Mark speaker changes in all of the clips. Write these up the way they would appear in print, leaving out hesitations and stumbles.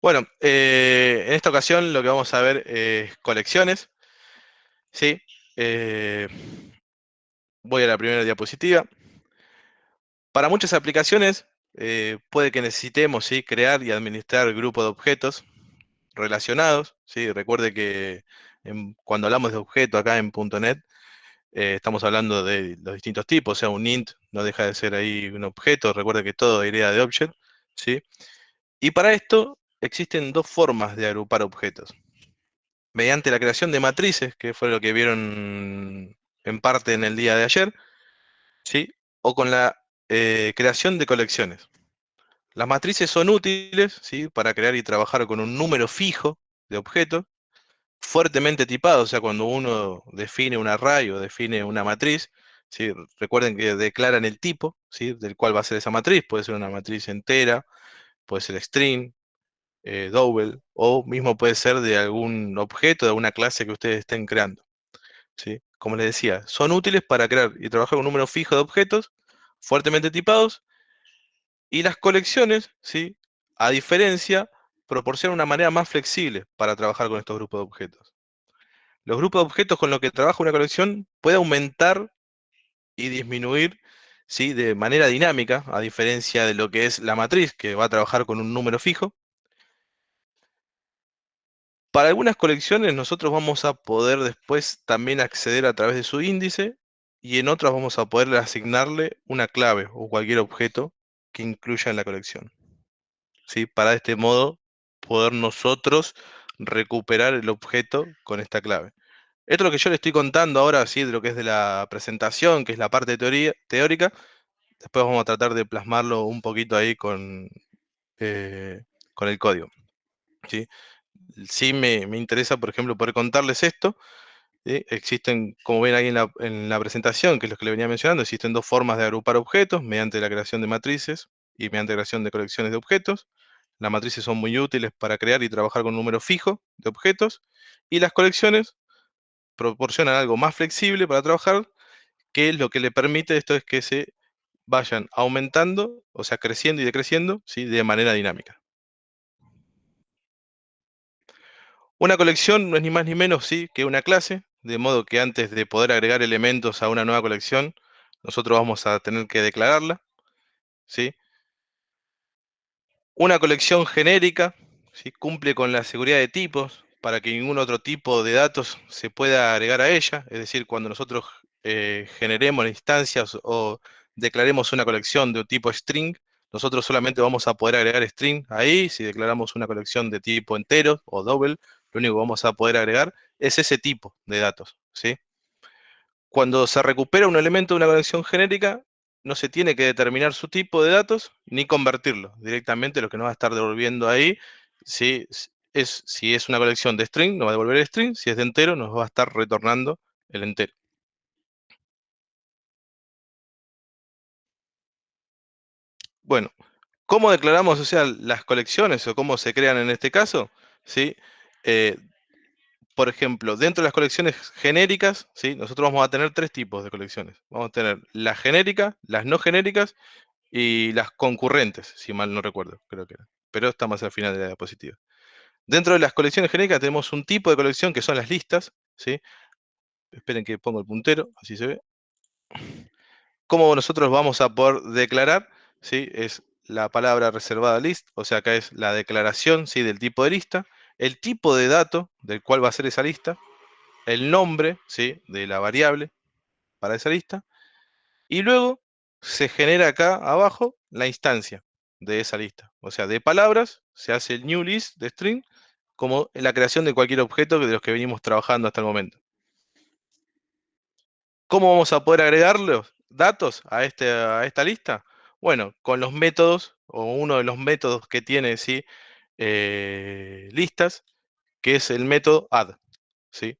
Speaker 1: Bueno, en esta ocasión lo que vamos a ver es colecciones, ¿sí? Eh, Voy a la primera diapositiva. Para muchas aplicaciones puede que necesitemos, ¿sí?, crear y administrar grupos de objetos relacionados, ¿sí? Recuerde que cuando hablamos de objetos acá en .NET, estamos hablando de los distintos tipos, o sea, un int no deja de ser ahí un objeto, recuerde que todo idea de object, ¿sí? Y para esto existen dos formas de agrupar objetos. Mediante la creación de matrices, que fue lo que vieron en parte en el día de ayer, ¿sí? O con la creación de colecciones. Las matrices son útiles, ¿sí?, para crear y trabajar con un número fijo de objetos, fuertemente tipado, o sea, cuando uno define un array o define una matriz, ¿sí? Recuerden que declaran el tipo, ¿sí?, del cual va a ser esa matriz, puede ser una matriz entera, puede ser string, double, o mismo puede ser de algún objeto, de alguna clase que ustedes estén creando. ¿Sí? Como les decía, son útiles para crear y trabajar con un número fijo de objetos fuertemente tipados, y las colecciones, ¿sí?, a diferencia, proporcionan una manera más flexible para trabajar con estos grupos de objetos. Los grupos de objetos con los que trabaja una colección puede aumentar y disminuir, ¿sí?, de manera dinámica, a diferencia de lo que es la matriz, que va a trabajar con un número fijo. Para algunas colecciones nosotros vamos a poder después también acceder a través de su índice, y en otras vamos a poder asignarle una clave o cualquier objeto que incluya en la colección, ¿sí? Para de este modo poder nosotros recuperar el objeto con esta clave. Esto es lo que yo le estoy contando ahora, ¿sí?, de lo que es de la presentación, que es la parte teórica. Después vamos a tratar de plasmarlo un poquito ahí eh, con el código, ¿sí? Sí me interesa, por ejemplo, poder contarles esto. ¿Sí? Existen, como ven ahí en la presentación, que es lo que le venía mencionando, existen dos formas de agrupar objetos, mediante la creación de matrices y mediante la creación de colecciones de objetos. Las matrices son muy útiles para crear y trabajar con un número fijo de objetos, y las colecciones proporcionan algo más flexible para trabajar, que lo que le permite esto es que se vayan aumentando, o sea, creciendo y decreciendo, ¿sí?, de manera dinámica. Una colección no es ni más ni menos, sí, que una clase, de modo que antes de poder agregar elementos a una nueva colección, nosotros vamos a tener que declararla, ¿sí? Una colección genérica, ¿sí?, cumple con la seguridad de tipos para que ningún otro tipo de datos se pueda agregar a ella. Es decir, cuando nosotros generemos instancias o declaremos una colección de tipo string, nosotros solamente vamos a poder agregar string ahí. Si declaramos una colección de tipo entero o double, lo único que vamos a poder agregar es ese tipo de datos, ¿sí? Cuando se recupera un elemento de una colección genérica, no se tiene que determinar su tipo de datos ni convertirlo. Directamente lo que nos va a estar devolviendo ahí, si es una colección de string, nos va a devolver el string; si es de entero, nos va a estar retornando el entero. Bueno, ¿cómo declaramos, o sea, las colecciones, o cómo se crean en este caso? ¿Sí? Eh, por ejemplo, dentro de las colecciones genéricas, ¿sí?, nosotros vamos a tener tres tipos de colecciones. Vamos a tener las genéricas, las no genéricas y las concurrentes, si mal no recuerdo, creo que era. Pero está más al final de la diapositiva. Dentro de las colecciones genéricas tenemos un tipo de colección que son las listas, ¿sí? Esperen que pongo el puntero, así se ve. ¿Cómo nosotros vamos a poder declarar? ¿Sí? Es la palabra reservada list, o sea, acá es la declaración, ¿sí?, del tipo de lista, el tipo de dato del cual va a ser esa lista, el nombre, ¿sí?, de la variable para esa lista, y luego se genera acá abajo la instancia de esa lista. O sea, de palabras se hace el new list de string, como en la creación de cualquier objeto de los que venimos trabajando hasta el momento. ¿Cómo vamos a poder agregar los datos a esta lista? Bueno, con los métodos, o uno de los métodos que tiene, ¿sí?, listas, que es el método add, ¿sí?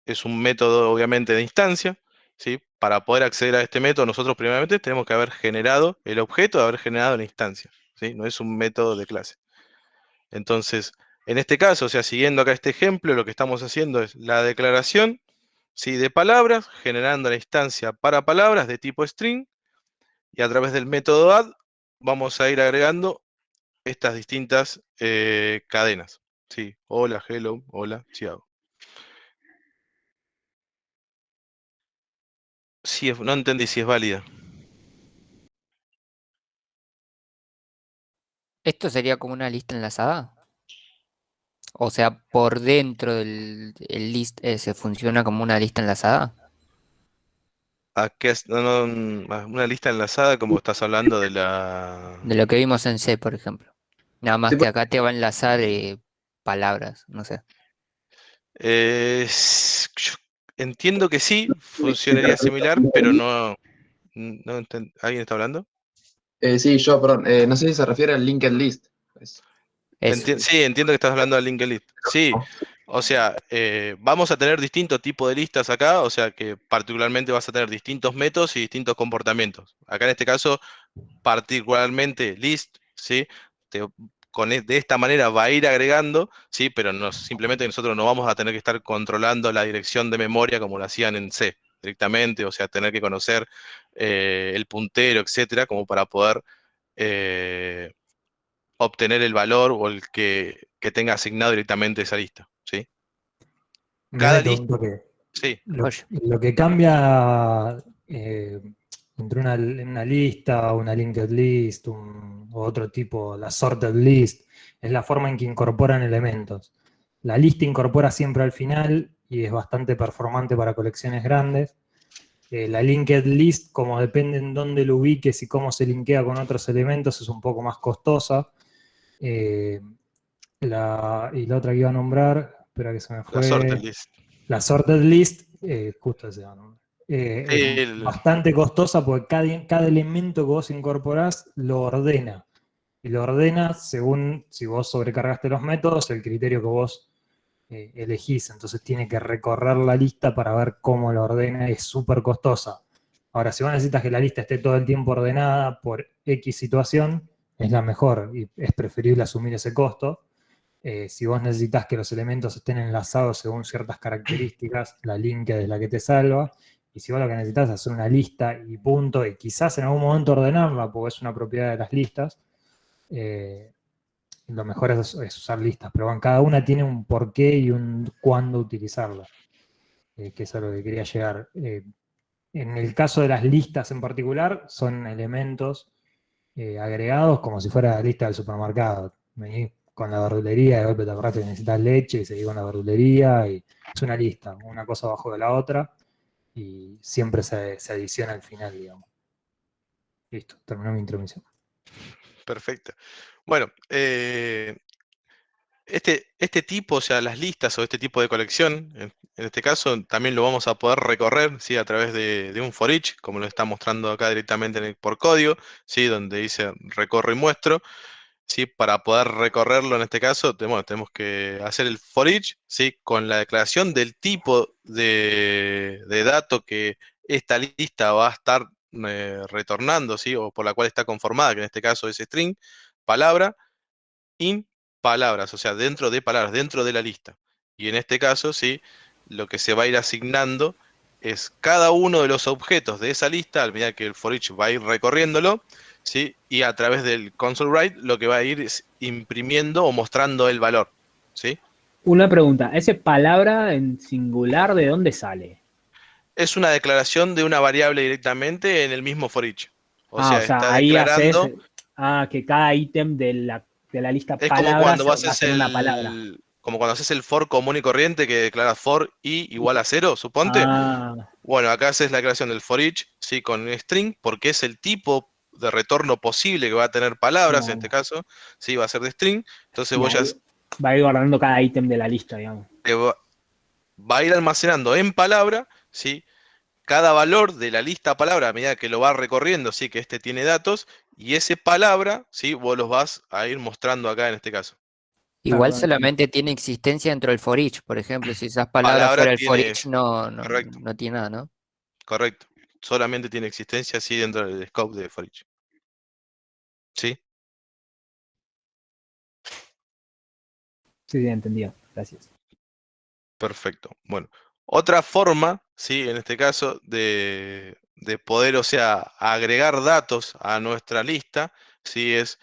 Speaker 1: Es un método obviamente de instancia, ¿sí? Para poder acceder a este método, nosotros primeramente tenemos que haber generado el objeto, haber generado la instancia, ¿sí? No es un método de clase. Entonces, en este caso, o sea, siguiendo acá este ejemplo, lo que estamos haciendo es la declaración, ¿sí?, de palabras, generando la instancia para palabras de tipo string, y a través del método add vamos a ir agregando estas distintas cadenas. Sí, hola, hello, hola, chao. Sí, no entendí si es válida.
Speaker 2: ¿Esto sería como una lista enlazada? O sea, por dentro del el list se funciona como una lista enlazada.
Speaker 1: ¿A qué una lista enlazada como estás hablando de la...
Speaker 2: De lo que vimos en C, por ejemplo. Nada más
Speaker 3: Sí,
Speaker 2: que acá te va a enlazar palabras, no sé.
Speaker 1: Yo entiendo que sí, funcionaría similar, pero ¿Alguien está hablando?
Speaker 3: sí, yo, perdón. No sé si se refiere al linked list. Pues,
Speaker 2: Eso.
Speaker 1: Sí, entiendo que estás hablando de linked list. Sí, o sea, vamos a tener distintos tipos de listas acá, o sea que particularmente vas a tener distintos métodos y distintos comportamientos. Acá en este caso, particularmente list, ¿sí? Te- de esta manera va a ir agregando, ¿sí? Pero simplemente nosotros no vamos a tener que estar controlando la dirección de memoria como lo hacían en C directamente, o sea, tener que conocer el puntero, etcétera, como para poder eh, obtener el valor o el que tenga asignado directamente esa lista, ¿sí?
Speaker 4: Me
Speaker 1: Cada
Speaker 4: meto
Speaker 1: lista,
Speaker 4: un toque.
Speaker 1: sí,
Speaker 2: Oye,
Speaker 4: Lo que cambia entre una lista, una linked list, o otro tipo, la sorted list, es la forma en que incorporan elementos. La lista incorpora siempre al final y es bastante performante para colecciones grandes. La linked list, como depende en dónde lo ubiques y cómo se linkea con otros elementos, es un poco más costosa. Eh, y la otra que iba a nombrar, espera que se me
Speaker 1: la sorted
Speaker 4: fue.
Speaker 1: list.
Speaker 4: La sorted list, justo ese nombre,
Speaker 1: Sí,
Speaker 4: es bastante costosa porque cada elemento que vos incorporás lo ordena. Y lo ordena según si vos sobrecargaste los métodos, el criterio que vos elegís. Entonces tiene que recorrer la lista para ver cómo lo ordena. Es súper costosa. Ahora, si vos necesitas que la lista esté todo el tiempo ordenada por X situación, es la mejor y es preferible asumir ese costo. Si vos necesitas que los elementos estén enlazados según ciertas características, la linked es la que te salva. Y si vos lo que necesitas es hacer una lista y punto, y quizás en algún momento ordenarla, porque es una propiedad de las listas, eh, lo mejor es usar listas. Pero bueno, cada una tiene un porqué y un cuándo utilizarla, que es a lo que quería llegar. En el caso de las listas en particular, son elementos agregados como si fuera la lista del supermercado. Vení con la verdulería, de golpe te acordás que necesitas leche y seguís con la verdulería, y es una lista, una cosa abajo de la otra, y siempre se adiciona al final, digamos. Listo, terminó mi intromisión.
Speaker 1: perfecto. Bueno, este tipo, o sea, las listas o este tipo de colección, en este caso, también lo vamos a poder recorrer, ¿sí? A través de un for each, como lo está mostrando acá directamente por código, ¿sí? Donde dice recorro y muestro, ¿sí? Para poder recorrerlo en este caso, tenemos que hacer el for each, ¿sí? Con la declaración del tipo de dato que esta lista va a estar retornando, ¿sí? O por la cual está conformada, que en este caso es string, palabra in palabras, o sea, dentro de palabras, dentro de la lista. Y en este caso, sí, lo que se va a ir asignando es cada uno de los objetos de esa lista, a medida que el for each va a ir recorriéndolo, ¿sí? Y a través del console write lo que va a ir es imprimiendo o mostrando el valor, ¿sí?
Speaker 5: Una pregunta, ¿ese palabra en singular de dónde sale?
Speaker 1: Es una declaración de una variable directamente en el mismo for each. O
Speaker 5: Ah, o
Speaker 1: sea,
Speaker 5: sea,
Speaker 1: está
Speaker 5: ahí haces
Speaker 1: declarando.
Speaker 5: que cada ítem de la lista
Speaker 1: Es como cuando
Speaker 5: palabras
Speaker 1: vos
Speaker 5: va a
Speaker 1: haces
Speaker 5: ser una palabra.
Speaker 1: como cuando haces el for común y corriente que declara for i igual a cero, suponte.
Speaker 5: Ah,
Speaker 1: Bueno, acá haces la declaración del for each, sí, con un string, porque es el tipo de retorno posible que va a tener palabras, en este
Speaker 5: no.
Speaker 1: caso, sí, va a ser de string. Entonces
Speaker 5: Y
Speaker 1: vos ya
Speaker 5: ahí va a ir guardando cada ítem de la lista, digamos.
Speaker 1: te va a ir almacenando en palabra, sí, cada valor de la lista palabra a medida que lo va recorriendo, sí, que este tiene datos, y ese palabra, sí, vos los vas a ir mostrando acá en este caso.
Speaker 2: igual
Speaker 5: Entiendo.
Speaker 2: solamente tiene existencia dentro del for each, por ejemplo, si esas palabras
Speaker 1: Palabra
Speaker 2: fuera el for
Speaker 1: tiene,
Speaker 2: each no,
Speaker 1: correcto.
Speaker 2: no tiene nada, ¿no?
Speaker 1: Correcto. Solamente tiene existencia así dentro del scope de for each. ¿Sí?
Speaker 5: Sí, sí, entendido. Gracias.
Speaker 1: Perfecto. Bueno, otra forma, ¿sí? En este caso, de poder, o sea, agregar datos a nuestra lista, ¿sí? Es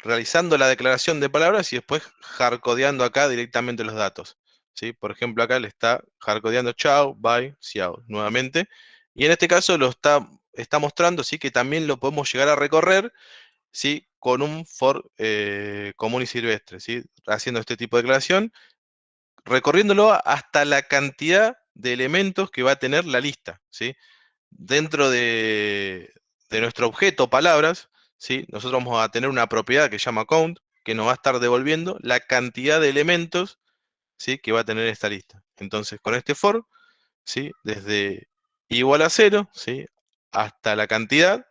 Speaker 1: realizando la declaración de palabras y después hardcodeando acá directamente los datos. ¿Sí? Por ejemplo, acá le está hardcodeando chao, bye, ciao, nuevamente. Y en este caso lo está mostrando, ¿sí? Que también lo podemos llegar a recorrer, ¿sí? Con un for común y silvestre, ¿sí? Haciendo este tipo de declaración, recorriéndolo hasta la cantidad de elementos que va a tener la lista, ¿sí? Dentro de nuestro objeto palabras, ¿sí? Nosotros vamos a tener una propiedad que se llama count, que nos va a estar devolviendo la cantidad de elementos, ¿sí? Que va a tener esta lista. Entonces, con este for, ¿sí? Desde igual a 0, ¿sí? Hasta la cantidad,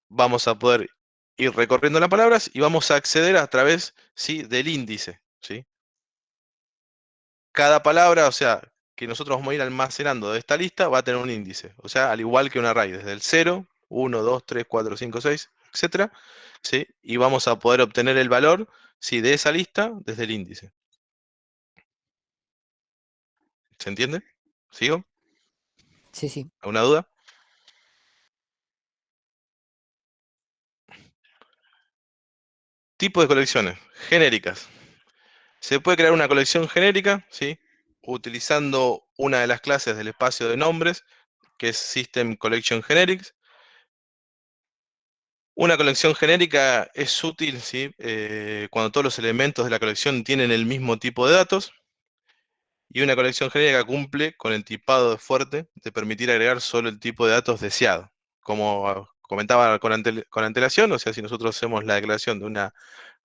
Speaker 1: vamos a poder ir recorriendo las palabras y vamos a acceder a través, ¿sí? Del índice, ¿sí? Cada palabra, o sea, que nosotros vamos a ir almacenando de esta lista, va a tener un índice. O sea, al igual que un array, desde el 0, 1, 2, 3, 4, 5, 6, etcétera, ¿sí? Y vamos a poder obtener el valor, ¿sí? De esa lista desde el índice. ¿Se entiende? ¿Sigo?
Speaker 2: Sí, sí.
Speaker 1: ¿Alguna duda? Tipo de colecciones, genéricas. Se puede crear una colección genérica, ¿sí? Utilizando una de las clases del espacio de nombres, que es System Collection Generics. Una colección genérica es útil, ¿sí? Cuando todos los elementos de la colección tienen el mismo tipo de datos. Y una colección genérica cumple con el tipado de fuerte de permitir agregar solo el tipo de datos deseado. Como comentaba con antelación, o sea, si nosotros hacemos la declaración de una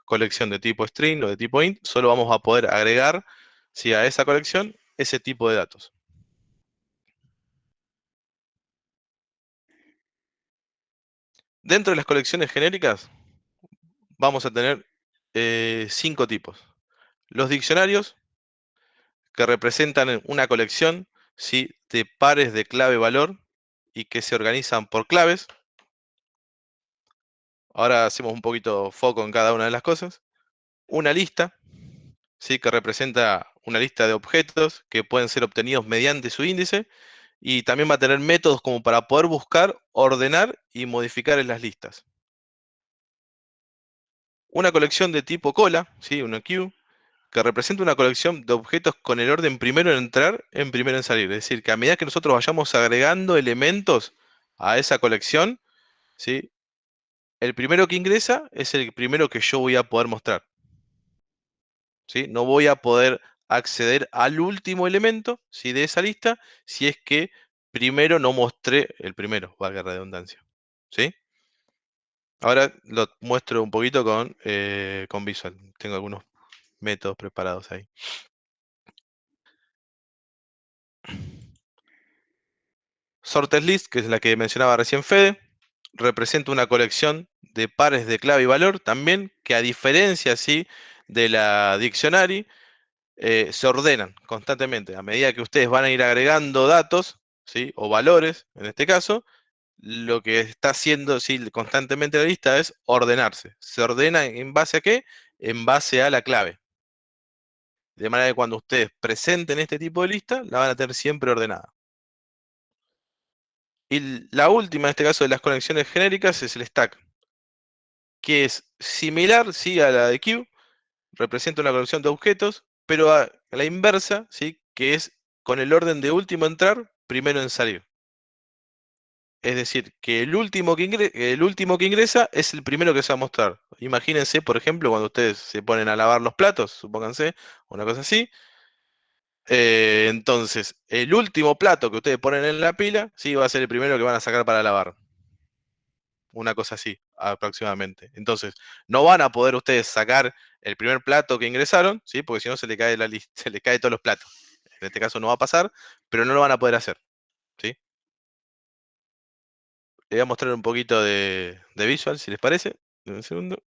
Speaker 1: colección de tipo string o de tipo int, solo vamos a poder agregar, ¿sí? A esa colección ese tipo de datos. Dentro de las colecciones genéricas vamos a tener 5 tipos. Los diccionarios, que representan una colección, ¿sí? De pares de clave-valor y que se organizan por claves. Ahora hacemos un poquito foco en cada una de las cosas. Una lista, ¿sí? Que representa una lista de objetos que pueden ser obtenidos mediante su índice y también va a tener métodos como para poder buscar, ordenar y modificar en las listas. Una colección de tipo cola, ¿sí? Una queue, que representa una colección de objetos con el orden primero en entrar, en primero en salir. Es decir, que a medida que nosotros vayamos agregando elementos a esa colección, ¿sí? El primero que ingresa es el primero que yo voy a poder mostrar, ¿sí? No voy a poder acceder al último elemento, ¿sí? De esa lista si es que primero no mostré el primero, valga la redundancia, ¿sí? Ahora lo muestro un poquito con Visual. Tengo algunos métodos preparados ahí. Sorted List, que es la que mencionaba recién Fede, representa una colección de pares de clave y valor también, que a diferencia, ¿sí? De la Dictionary, se ordenan constantemente. A medida que ustedes van a ir agregando datos, ¿sí? O valores, en este caso, lo que está haciendo, ¿sí? Constantemente la lista es ordenarse. ¿Se ordena en base a qué? En base a la clave. De manera que cuando ustedes presenten este tipo de lista, la van a tener siempre ordenada. Y la última, en este caso, de las conexiones genéricas es el stack, que es similar, ¿sí? A la de queue, representa una colección de objetos, pero a la inversa, ¿sí? Que es con el orden de último entrar, primero en salir. Es decir, que el último que ingresa es el primero que se va a mostrar. Imagínense, por ejemplo, cuando ustedes se ponen a lavar los platos, supónganse, una cosa así. Entonces, el último plato que ustedes ponen en la pila, sí, va a ser el primero que van a sacar para lavar. Una cosa así, aproximadamente. Entonces, no van a poder ustedes sacar el primer plato que ingresaron, ¿sí? Porque si no se le cae la lista, se le cae todos los platos. En este caso no va a pasar, pero no lo van a poder hacer, ¿sí? Le voy a mostrar un poquito de visual, si les parece. Un segundo.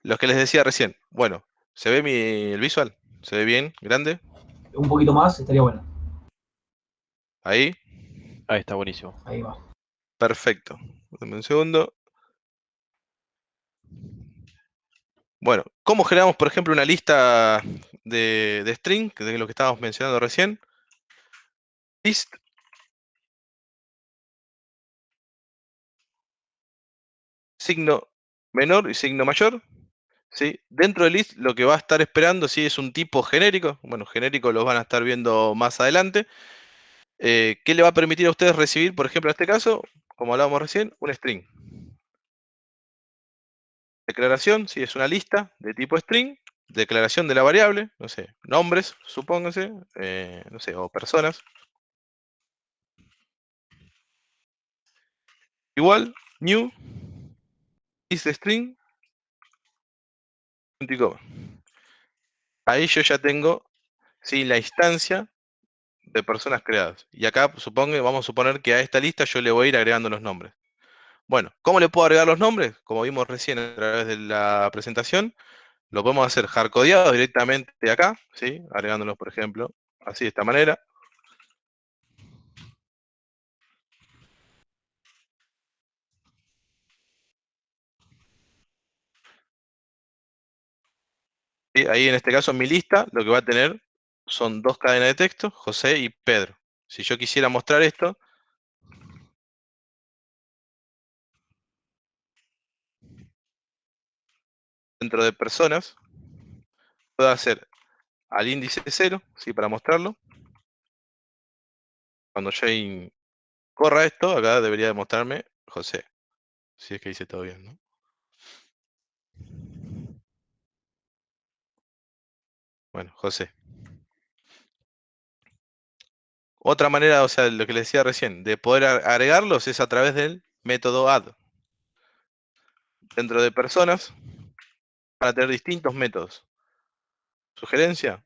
Speaker 1: Los que les decía recién. Bueno, ¿se ve el visual? ¿Se ve bien? ¿Grande?
Speaker 6: Un poquito más estaría bueno.
Speaker 1: Ahí.
Speaker 7: Ahí está buenísimo.
Speaker 6: Ahí va.
Speaker 1: Perfecto. Dame un segundo. Bueno, ¿cómo generamos, por ejemplo, una lista de string, que es lo que estábamos mencionando recién? List signo menor y signo mayor. ¿Sí? Dentro del list lo que va a estar esperando sí, es un tipo genérico. Bueno, genérico los van a estar viendo más adelante. ¿Qué le va a permitir a ustedes recibir, por ejemplo, en este caso, como hablábamos recién, un string? Declaración, sí, es una lista de tipo string. Declaración de la variable, no sé, nombres, supónganse, no sé, o personas. Igual, new, isString, punto y coma. Ahí yo ya tengo, sí, la instancia de personas creadas. Y acá, vamos a suponer que a esta lista yo le voy a ir agregando los nombres. Bueno, ¿cómo le puedo agregar los nombres? Como vimos recién a través de la presentación, lo podemos hacer hardcodeado directamente de acá, ¿sí? Agregándolos, por ejemplo, así de esta manera. ¿Sí? Ahí en este caso mi lista lo que va a tener son dos cadenas de texto, José y Pedro. Si yo quisiera mostrar esto, dentro de personas, puedo hacer al índice 0, ¿sí? Para mostrarlo. Cuando yo corra esto, acá debería demostrarme José. Si es que hice todo bien, ¿no? Bueno, José. Otra manera, o sea, lo que les decía recién, de poder agregarlos es a través del método add. Dentro de personas, van a tener distintos métodos. Sugerencia,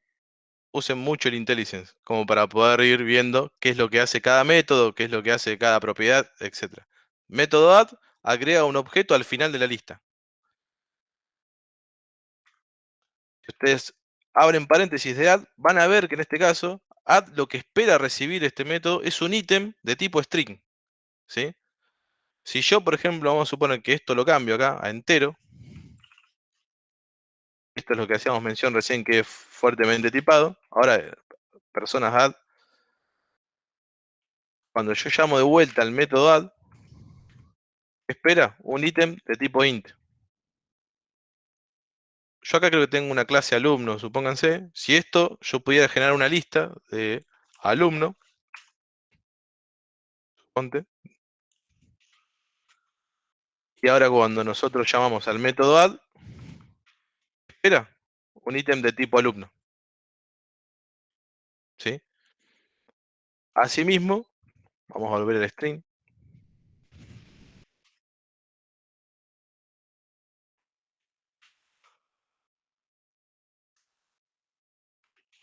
Speaker 1: usen mucho el IntelliSense, como para poder ir viendo qué es lo que hace cada método, qué es lo que hace cada propiedad, etc. Método add agrega un objeto al final de la lista. Si ustedes abren paréntesis de add, van a ver que en este caso, add lo que espera recibir este método es un ítem de tipo string. ¿Sí? Si yo, por ejemplo, vamos a suponer que esto lo cambio acá a entero, esto es lo que hacíamos mención recién, que es fuertemente tipado. Ahora, personas add, cuando yo llamo de vuelta al método add, espera un ítem de tipo int. Yo acá creo que tengo una clase alumno, supónganse. Si esto yo pudiera generar una lista de alumno, suponte, y ahora cuando nosotros llamamos al método add, espera un ítem de tipo alumno. ¿Sí? Asimismo, vamos a volver al string.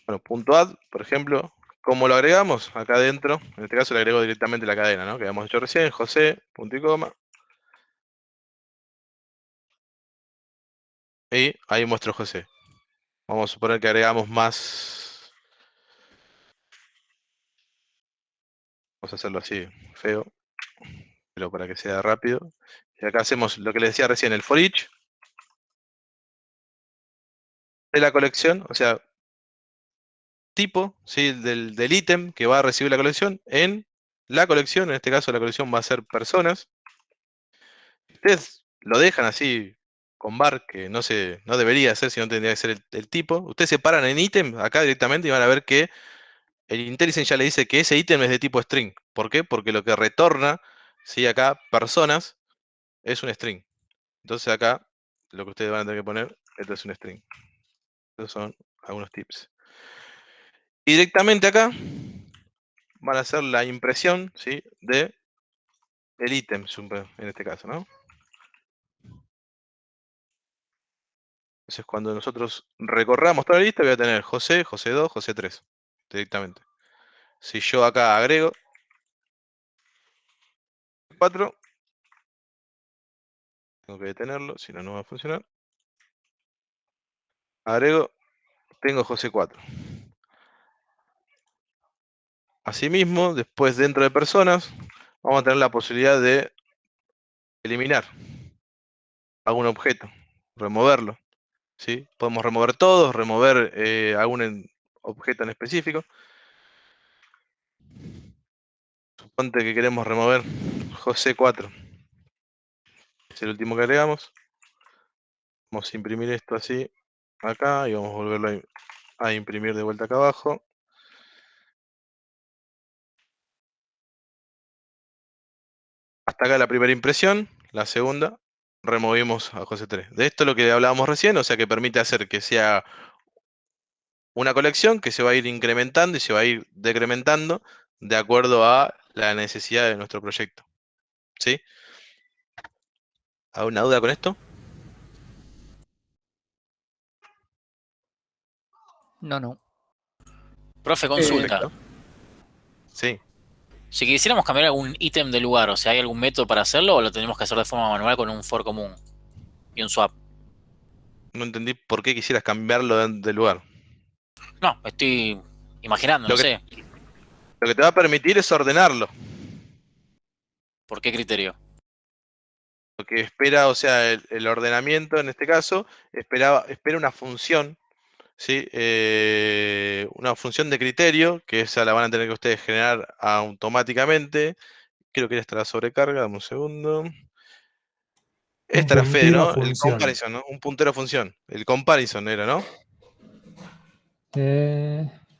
Speaker 1: Bueno, punto add, por ejemplo, ¿cómo lo agregamos? Acá adentro, en este caso le agrego directamente la cadena, ¿no? Que habíamos hecho recién, José, punto y coma. Y ahí muestro José. Vamos a suponer que agregamos más. Vamos a hacerlo así, feo, pero para que sea rápido. Y acá hacemos lo que les decía recién, el for each de la colección, o sea, tipo, ¿sí? del ítem que va a recibir la colección en la colección, en este caso la colección va a ser personas. Ustedes lo dejan así con var, que no debería ser, sino tendría que ser el tipo. Ustedes se paran en ítem acá directamente y van a ver que el IntelliSense ya le dice que ese ítem es de tipo string. ¿Por qué? Porque lo que retorna, ¿sí? Acá, personas, es un string. Entonces acá, lo que ustedes van a tener que poner, esto es un string. Estos son algunos tips. Y directamente acá, van a hacer la impresión, ¿sí? De el ítem, en este caso, ¿no? Entonces, cuando nosotros recorramos toda la lista, voy a tener José, José 2, José 3, directamente. Si yo acá agrego 4, tengo que detenerlo, si no, no va a funcionar. Agrego, tengo José 4. Asimismo, después dentro de personas, vamos a tener la posibilidad de eliminar algún objeto, removerlo. ¿Sí? Podemos remover todos, remover algún objeto en específico. Suponte que queremos remover José 4. Es el último que agregamos. Vamos a imprimir esto así acá y vamos a volverlo a imprimir de vuelta acá abajo. Hasta acá la primera impresión, la segunda, removimos a José 3. De esto es lo que hablábamos recién, o sea que permite hacer que sea una colección que se va a ir incrementando y se va a ir decrementando de acuerdo a la necesidad de nuestro proyecto. ¿Sí? ¿Alguna duda con esto?
Speaker 2: No.
Speaker 7: Profe, consulta.
Speaker 1: Perfecto. Sí.
Speaker 7: Si quisiéramos cambiar algún ítem de lugar, o sea, ¿hay algún método para hacerlo o lo tenemos que hacer de forma manual con un for común y un swap?
Speaker 1: No entendí por qué quisieras cambiarlo de lugar.
Speaker 7: No, estoy imaginando, no
Speaker 1: Lo que,
Speaker 7: sé.
Speaker 1: lo que te va a permitir es ordenarlo.
Speaker 7: ¿Por qué criterio?
Speaker 1: Lo que espera, o sea, el ordenamiento en este caso, espera una función, ¿sí? Una función de criterio, que esa la van a tener que ustedes generar automáticamente. Creo que esta la sobrecarga, dame un segundo. Esta era Fede,
Speaker 4: puntero a
Speaker 1: ¿no? El
Speaker 4: función.
Speaker 1: comparison, ¿no? Un puntero a función. El comparison era, ¿no?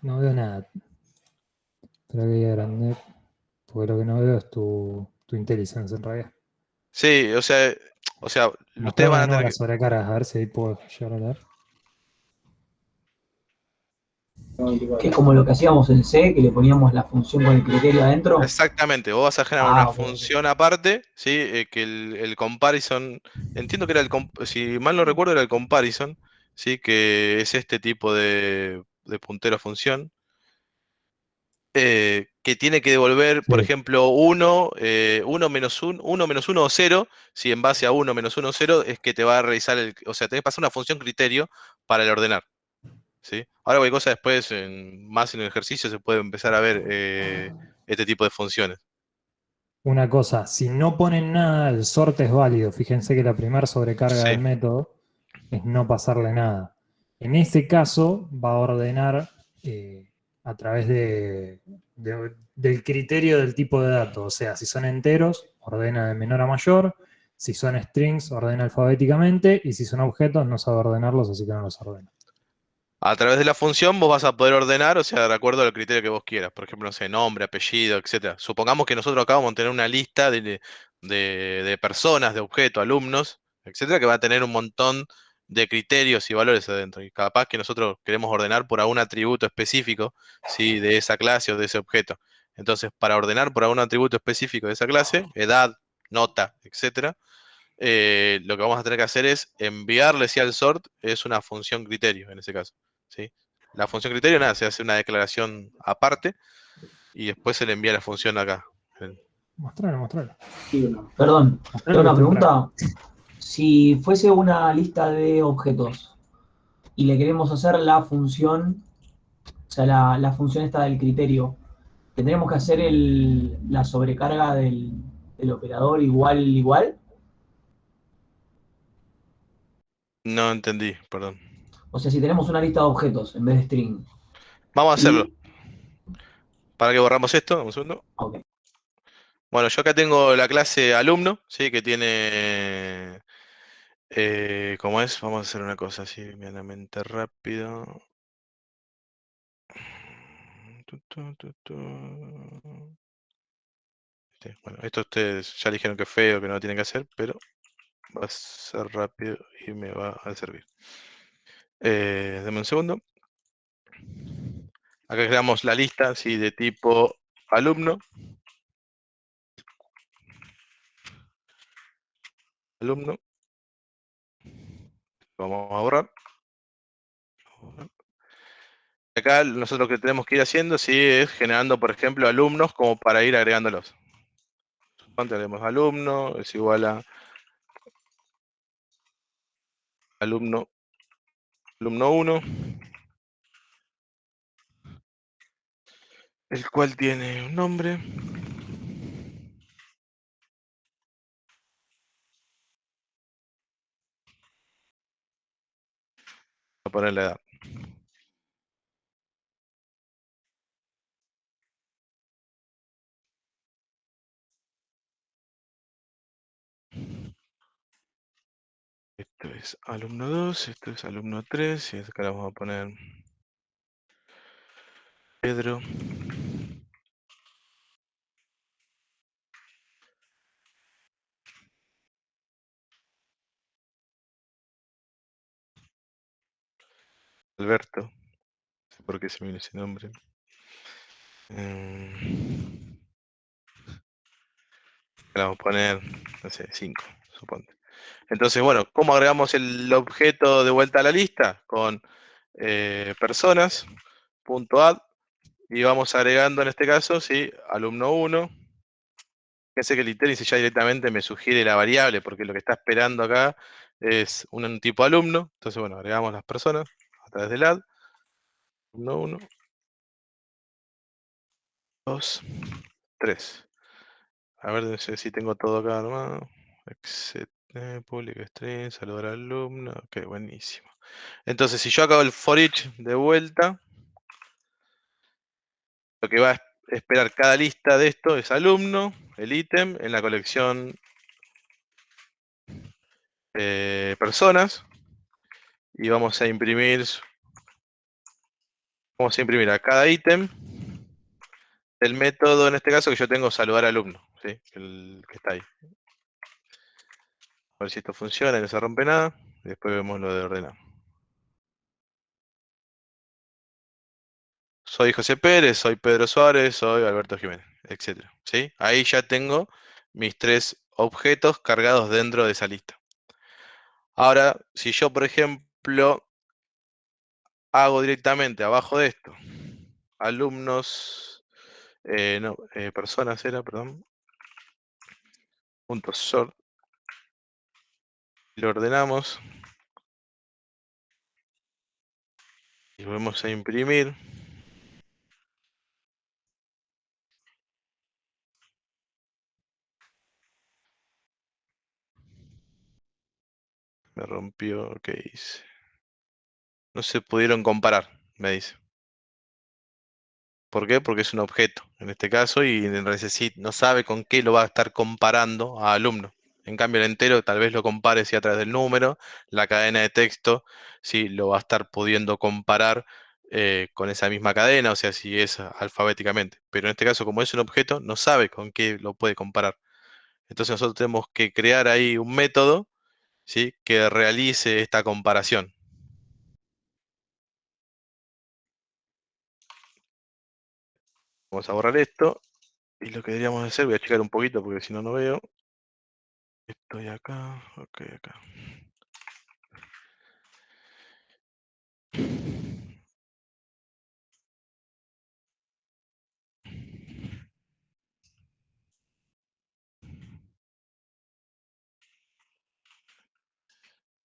Speaker 4: No veo nada. Espera que voy a agrandar, porque lo que no veo es tu IntelliSense en realidad.
Speaker 1: Sí, o sea, ustedes
Speaker 4: Mostrame
Speaker 1: van
Speaker 4: de
Speaker 1: a
Speaker 4: nuevo
Speaker 1: tener
Speaker 4: las sobrecargas, a ver si ahí puedo llegar a leer.
Speaker 6: Que es como lo que hacíamos en C, que le poníamos la función con el criterio adentro.
Speaker 1: Exactamente, vos vas a generar una
Speaker 6: Ah, ok.
Speaker 1: función aparte, ¿sí? Que el comparison, entiendo que era si mal no recuerdo era el comparison, ¿sí? Que es este tipo de puntero a función, que tiene que devolver, por
Speaker 4: Sí.
Speaker 1: ejemplo, 1, 1 menos 1, 1 menos 1 o 0, si en base a 1 menos 1 o 0 es que te va a realizar o sea, tenés que pasar una función criterio para el ordenar, ¿sí? Ahora cualquier cosa después, más en el ejercicio, se puede empezar a ver este tipo de funciones.
Speaker 4: Una cosa, si no ponen nada, el sort es válido. Fíjense que la primera sobrecarga
Speaker 1: Sí.
Speaker 4: del método es no pasarle nada. En ese caso, va a ordenar a través del criterio del tipo de dato. O sea, si son enteros, ordena de menor a mayor. Si son strings, ordena alfabéticamente. Y si son objetos, no sabe ordenarlos, así que no los ordena.
Speaker 1: A través de la función vos vas a poder ordenar, o sea, de acuerdo al criterio que vos quieras. Por ejemplo, no sé, nombre, apellido, etcétera. Supongamos que nosotros acá vamos a tener una lista de personas, de objetos, alumnos, etcétera, que va a tener un montón de criterios y valores adentro. Y capaz que nosotros queremos ordenar por algún atributo específico, ¿sí? De esa clase o de ese objeto. Entonces, para ordenar por algún atributo específico de esa clase, edad, nota, etcétera, lo que vamos a tener que hacer es enviarle si al sort es una función criterio en ese caso. ¿Sí? La función criterio, nada, se hace una declaración aparte y después se le envía la función acá.
Speaker 4: Mostralo.
Speaker 6: Perdón, tengo
Speaker 4: Mostralo que
Speaker 6: una
Speaker 4: estoy por acá.
Speaker 6: pregunta. Si fuese una lista de objetos y le queremos hacer la función, o sea, la función esta del criterio, ¿tendremos que hacer la sobrecarga del operador igual?
Speaker 1: No entendí, perdón.
Speaker 6: O sea, si tenemos una lista de objetos en vez de string.
Speaker 1: Vamos a hacerlo.
Speaker 6: Y,
Speaker 1: Para que borramos esto, un segundo.
Speaker 6: ok.
Speaker 1: Bueno, yo acá tengo la clase alumno, ¿sí? Que tiene, ¿cómo es? Vamos a hacer una cosa así, medianamente rápido. Sí, bueno, esto ustedes ya dijeron que es feo, que no lo tienen que hacer, pero va a ser rápido y me va a servir. Deme un segundo. Acá creamos la lista, ¿sí? De tipo alumno. Alumno. Vamos a borrar. Acá nosotros lo que tenemos que ir haciendo, sí, es generando, por ejemplo, alumnos como para ir agregándolos. Tenemos alumno, es igual a alumno, alumno 1, el cual tiene un nombre. Voy a poner la edad. Esto es alumno 2, esto es alumno 3, y acá le vamos a poner Pedro. Alberto. No sé por qué se me viene ese nombre. Le vamos a poner, no sé, 5, suponte. Entonces, bueno, ¿cómo agregamos el objeto de vuelta a la lista? Con personas.add y vamos agregando en este caso, ¿sí? Alumno 1. Fíjense que el IntelliSense ya directamente me sugiere la variable, porque lo que está esperando acá es un tipo alumno. Entonces, bueno, agregamos las personas a través del add. Alumno 1, 2, 3. A ver, no sé si tengo todo acá armado. Public string, saludar al alumno. Ok, buenísimo. Entonces, si yo acabo el for each de vuelta, lo que va a esperar cada lista de esto es alumno, el ítem, en la colección personas, y vamos a imprimir a cada ítem el método, en este caso, que yo tengo saludar al alumno, ¿sí? El que está ahí. A ver si esto funciona y no se rompe nada. Y después vemos lo de ordenar. Soy José Pérez, soy Pedro Suárez, soy Alberto Jiménez, etc. ¿Sí? Ahí ya tengo mis 3 objetos cargados dentro de esa lista. Ahora, si yo, por ejemplo, hago directamente abajo de esto, alumnos, personas era, perdón, punto sort, lo ordenamos y volvemos a imprimir. Me rompió, ¿qué hice? No se pudieron comparar, me dice. ¿Por qué? Porque es un objeto, en este caso, y no sabe con qué lo va a estar comparando a alumno. En cambio, el entero tal vez lo compare si a través del número, la cadena de texto, sí lo va a estar pudiendo comparar con esa misma cadena, o sea, si es alfabéticamente. Pero en este caso, como es un objeto, no sabe con qué lo puede comparar. Entonces nosotros tenemos que crear ahí un método, ¿sí? Que realice esta comparación. Vamos a borrar esto. Y lo que deberíamos hacer, voy a checar un poquito porque si no, no veo. Estoy acá, ok, acá.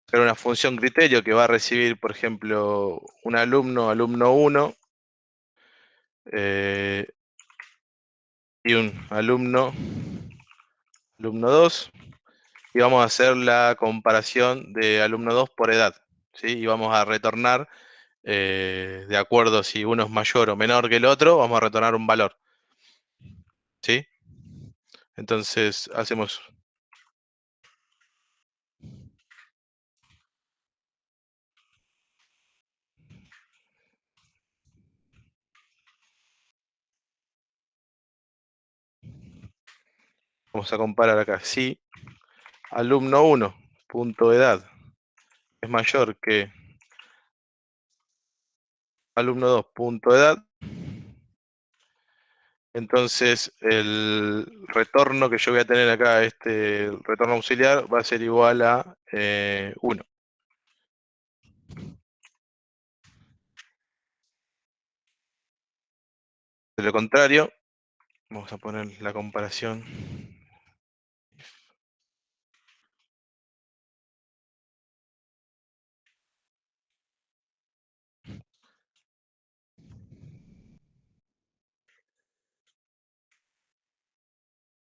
Speaker 1: Crear una función criterio que va a recibir, por ejemplo, un alumno, alumno 1, y un alumno, alumno 2, y vamos a hacer la comparación de alumno 2 por edad, ¿sí? Y vamos a retornar, de acuerdo si uno es mayor o menor que el otro, vamos a retornar un valor, ¿sí? Entonces hacemos... Vamos a comparar acá, si alumno 1, punto edad, es mayor que alumno 2, punto edad, entonces el retorno que yo voy a tener acá, este retorno auxiliar, va a ser igual a 1. De lo contrario, vamos a poner la comparación.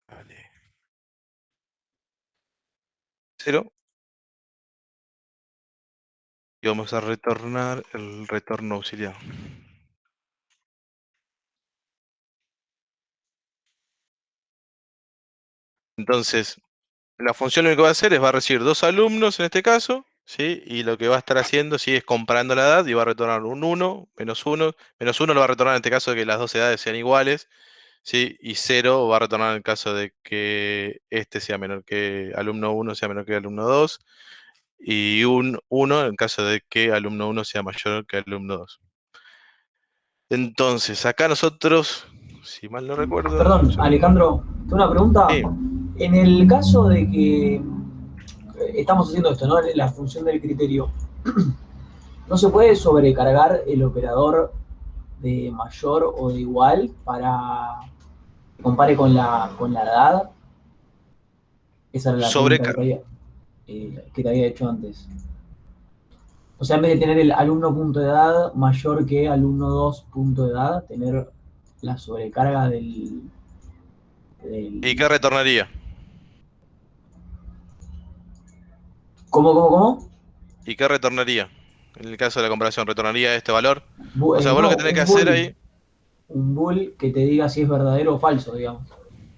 Speaker 1: Vale. 0. Y vamos a retornar el retorno auxiliar. Entonces, La función lo único que va a hacer es va a recibir 2 alumnos en este caso, ¿sí? Y lo que va a estar haciendo, ¿sí? Es comparando la edad y va a retornar un 1, menos 1. Menos 1 lo va a retornar en este caso de que las dos edades sean iguales, ¿sí? Y 0 va a retornar en el caso de que este sea menor que alumno 1 sea menor que alumno 2. Y un 1 en caso de que alumno 1 sea mayor que alumno 2. Entonces, acá nosotros, si mal no recuerdo, un
Speaker 6: Perdón,
Speaker 1: segundo.
Speaker 6: Alejandro, tengo una pregunta.
Speaker 1: Sí,
Speaker 6: En el caso de que estamos haciendo esto, ¿no? La función del criterio, ¿no se puede sobrecargar el operador de mayor o de igual para que compare con la edad? Esa era la
Speaker 1: sobre,
Speaker 6: pregunta que te había hecho antes. O sea, en vez de tener el alumno punto de edad mayor que alumno 2 punto de edad, tener la sobrecarga
Speaker 1: ¿y
Speaker 6: del...
Speaker 1: qué retornaría?
Speaker 6: ¿Cómo?
Speaker 1: ¿Y qué retornaría? En el caso de la comparación, ¿retornaría este valor? O sea, vos lo
Speaker 6: No,
Speaker 1: que tenés que hacer ahí,
Speaker 6: un bool que te diga si es verdadero o falso, digamos.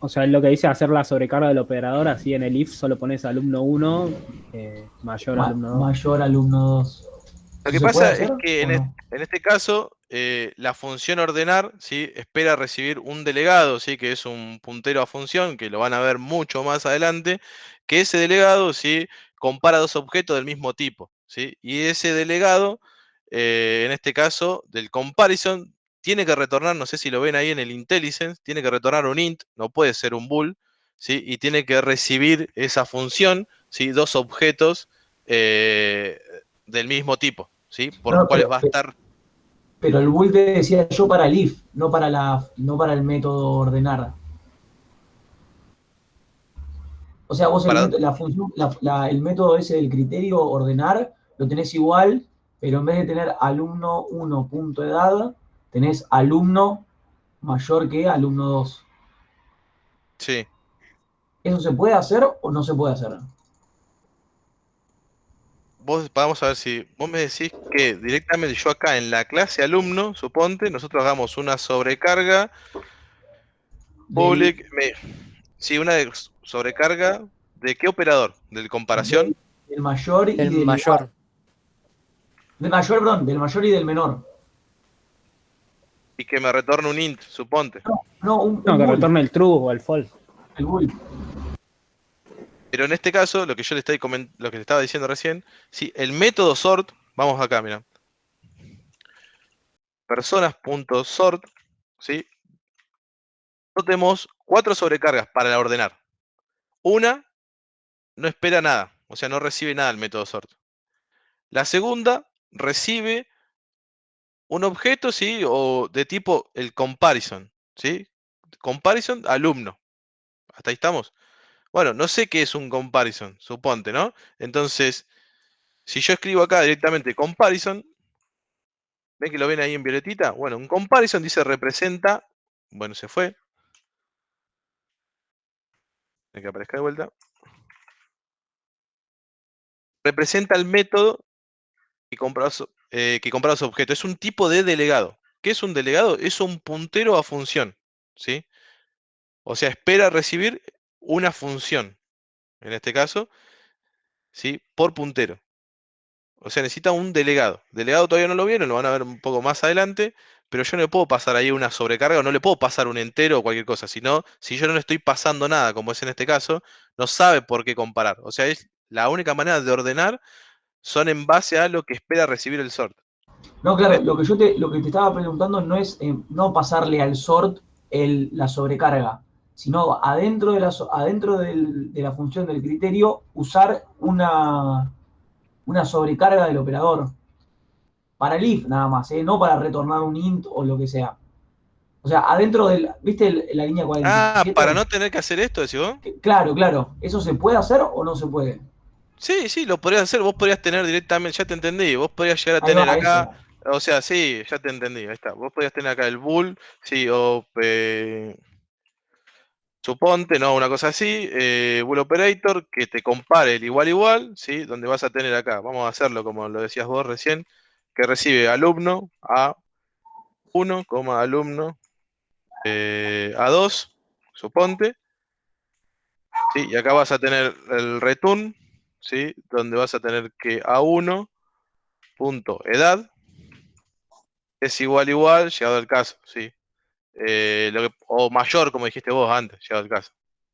Speaker 5: O sea, lo que dice hacer la sobrecarga del operador, así en el if solo pones alumno 1 mayor alumno 2.
Speaker 6: Mayor alumno 2.
Speaker 1: lo
Speaker 6: ¿Eso
Speaker 1: que
Speaker 6: se puede
Speaker 1: pasa es
Speaker 6: hacer
Speaker 1: que
Speaker 6: o no?
Speaker 1: en este caso, la función ordenar, ¿sí? Espera recibir un delegado, ¿sí? Que es un puntero a función, que lo van a ver mucho más adelante, que ese delegado, ¿sí? Compara dos objetos del mismo tipo, ¿sí? Y ese delegado, en este caso, del comparison, tiene que retornar, no sé si lo ven ahí en el IntelliSense, tiene que retornar un int, no puede ser un bool, ¿sí? Y tiene que recibir esa función, ¿sí? Dos objetos del mismo tipo, ¿sí? Por los
Speaker 6: No,
Speaker 1: cuales va a estar.
Speaker 6: pero el bool te decía yo para el if, no para el método ordenar. O sea, vos
Speaker 1: Para,
Speaker 6: la función, el método ese del criterio ordenar lo tenés igual, pero en vez de tener alumno 1 punto de edad, tenés alumno mayor que alumno 2.
Speaker 1: sí.
Speaker 6: ¿Eso se puede hacer o no se puede hacer?
Speaker 1: Vamos a ver si vos me decís que directamente yo acá en la clase alumno, suponte, nosotros hagamos una sobrecarga
Speaker 6: Del,
Speaker 1: public, sí, sobrecarga de qué operador, del comparación,
Speaker 6: del, del mayor y
Speaker 2: El
Speaker 6: del igual.
Speaker 2: mayor.
Speaker 6: Del mayor, perdón, del mayor y del menor.
Speaker 1: y que me retorne un int, suponte.
Speaker 6: No,
Speaker 5: No,
Speaker 6: un
Speaker 5: que
Speaker 6: bool,
Speaker 5: retorne el true o el false.
Speaker 6: el bool.
Speaker 1: Pero en este caso, lo que yo lo que le estaba diciendo recién, sí, el método sort, vamos acá, mira, personas.sort, ¿sí? Nosotros tenemos 4 sobrecargas para ordenar. Una no espera nada, o sea, no recibe nada el método sort. La segunda recibe un objeto, ¿sí? O de tipo el comparison, ¿sí? Comparison alumno. ¿Hasta ahí estamos? Bueno, no sé qué es un comparison, suponte, ¿no? Entonces, si yo escribo acá directamente comparison, ¿ven que lo ven ahí en violetita? Bueno, un comparison dice representa, bueno, se fue. Hay que aparezca de vuelta. Representa el método que compara su objeto. Es un tipo de delegado. ¿Qué es un delegado? Es un puntero a función, ¿sí? O sea, espera recibir una función, en este caso, ¿sí? Por puntero. O sea, necesita un delegado. Delegado todavía no lo vieron, lo van a ver un poco más adelante, pero yo no le puedo pasar ahí una sobrecarga o no le puedo pasar un entero o cualquier cosa, sino si yo no le estoy pasando nada, como es en este caso, no sabe por qué comparar. O sea, es la única manera de ordenar son en base a lo que espera recibir el sort.
Speaker 6: No, claro, lo que te estaba preguntando no es no pasarle al sort la sobrecarga, sino de la función del criterio usar una sobrecarga del operador. Para el if nada más, no para retornar un int o lo que sea. O sea, adentro del, ¿viste la línea
Speaker 1: Ah,
Speaker 6: 47?
Speaker 1: para no tener que hacer esto, decís vos.
Speaker 6: Claro, ¿eso se puede hacer o no se puede?
Speaker 1: Sí, sí, lo podrías hacer, vos podrías tener directamente, ya te entendí, vos podrías llegar a
Speaker 6: Ahí va,
Speaker 1: tener acá,
Speaker 6: eso.
Speaker 1: o sea, sí, ya te entendí, ahí está, vos podrías tener acá el bool, sí, o suponte, ¿no? Una cosa así, bool operator, que te compare el igual, ¿sí? Donde vas a tener acá, vamos a hacerlo como lo decías vos recién, que recibe alumno a 1, alumno a 2, suponte, ¿sí? Y acá vas a tener el return, ¿sí? Donde vas a tener que A1.edad es igual, llegado el caso, ¿sí? O mayor, como dijiste vos antes, llegado el caso.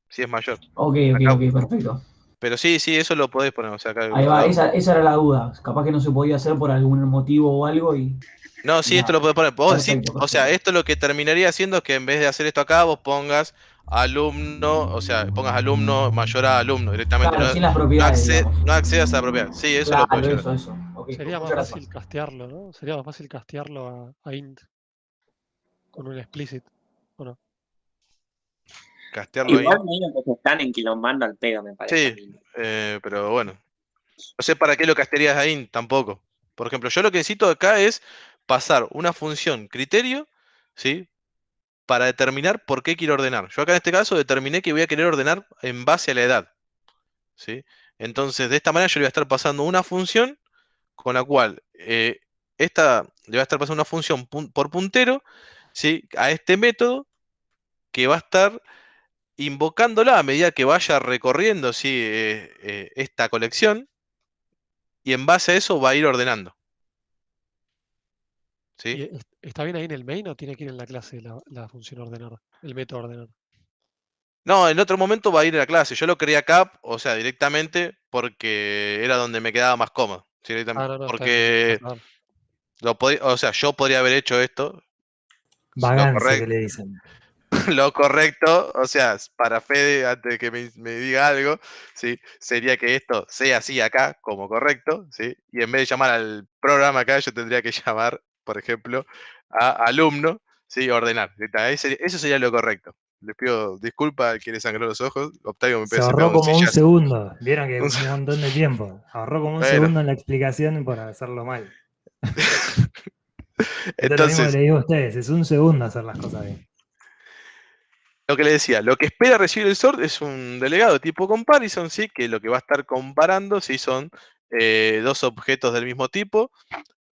Speaker 1: Si es mayor.
Speaker 6: Ok,
Speaker 1: Acá,
Speaker 6: perfecto.
Speaker 1: pero sí, eso lo podés poner, o sea, acá
Speaker 6: Ahí va,
Speaker 1: guardado.
Speaker 6: esa era la duda. Capaz que no se podía hacer por algún motivo o algo y
Speaker 1: No, sí, esto lo
Speaker 6: nada.
Speaker 1: podés poner. Vos decís,
Speaker 6: Perfecto,
Speaker 1: o sea,
Speaker 6: perfecto.
Speaker 1: esto lo que terminaría haciendo es que en vez de hacer esto acá, vos pongas alumno, o sea, pongas alumno mayor a alumno directamente.
Speaker 6: Claro,
Speaker 1: No,
Speaker 6: sin las propiedades, digamos.
Speaker 1: no accedas a la propiedad. Sí, eso lo podés
Speaker 6: Claro,
Speaker 1: llegar.
Speaker 6: eso. Ok,
Speaker 8: Sería más
Speaker 6: muchas
Speaker 8: fácil
Speaker 6: gracias.
Speaker 8: castearlo, ¿no? Sería más fácil castearlo a int con un explicit. ¿O no?
Speaker 1: Castearlo ahí.
Speaker 9: Igual medio que se están enquilombando al pedo, me parece a
Speaker 1: Sí,
Speaker 9: mí.
Speaker 1: pero bueno. No sé para qué lo castearías ahí tampoco. Por ejemplo, yo lo que necesito acá es pasar una función criterio, ¿sí? Para determinar por qué quiero ordenar. Yo acá en este caso determiné que voy a querer ordenar en base a la edad, ¿sí? Entonces, de esta manera yo le voy a estar pasando una función con la cual esta le voy a estar pasando una función por puntero, ¿sí? A este método que va a estar invocándola a medida que vaya recorriendo, ¿sí? Esta colección, y en base a eso va a ir ordenando, ¿sí?
Speaker 8: ¿Y está bien ahí en el main o tiene que ir en la clase la función ordenar, el método ordenar?
Speaker 1: No, en otro momento va a ir a la clase. Yo lo creé acá, o sea, directamente porque era donde me quedaba más cómodo. ¿Sí?
Speaker 8: Ah, no, está bien, para
Speaker 1: Porque
Speaker 8: saber.
Speaker 1: o sea, yo podría haber hecho esto. Lo
Speaker 4: Vagancia que
Speaker 1: correcto,
Speaker 4: le dicen.
Speaker 1: lo correcto, o sea, para Fede, antes de que me diga algo, ¿sí? Sería que esto sea así acá, como correcto, ¿sí? Y en vez de llamar al programa acá, yo tendría que llamar, por ejemplo, a alumno, ¿sí? Ordenar. Eso sería lo correcto. Les pido disculpas al que le sangró los ojos. Octavio
Speaker 4: Se
Speaker 1: se pegó
Speaker 4: ahorró
Speaker 1: un
Speaker 4: como un
Speaker 1: sillazo.
Speaker 4: segundo. Vieron que un montón de tiempo. Ahorró como un
Speaker 1: Bueno,
Speaker 4: segundo en la explicación por hacerlo mal. Esto es lo mismo que
Speaker 1: entonces,
Speaker 4: le digo a ustedes. Es un segundo hacer las cosas bien.
Speaker 1: lo que le decía, lo que espera recibir el sort es un delegado tipo comparison, ¿sí? Que lo que va a estar comparando, ¿sí? Son dos objetos del mismo tipo,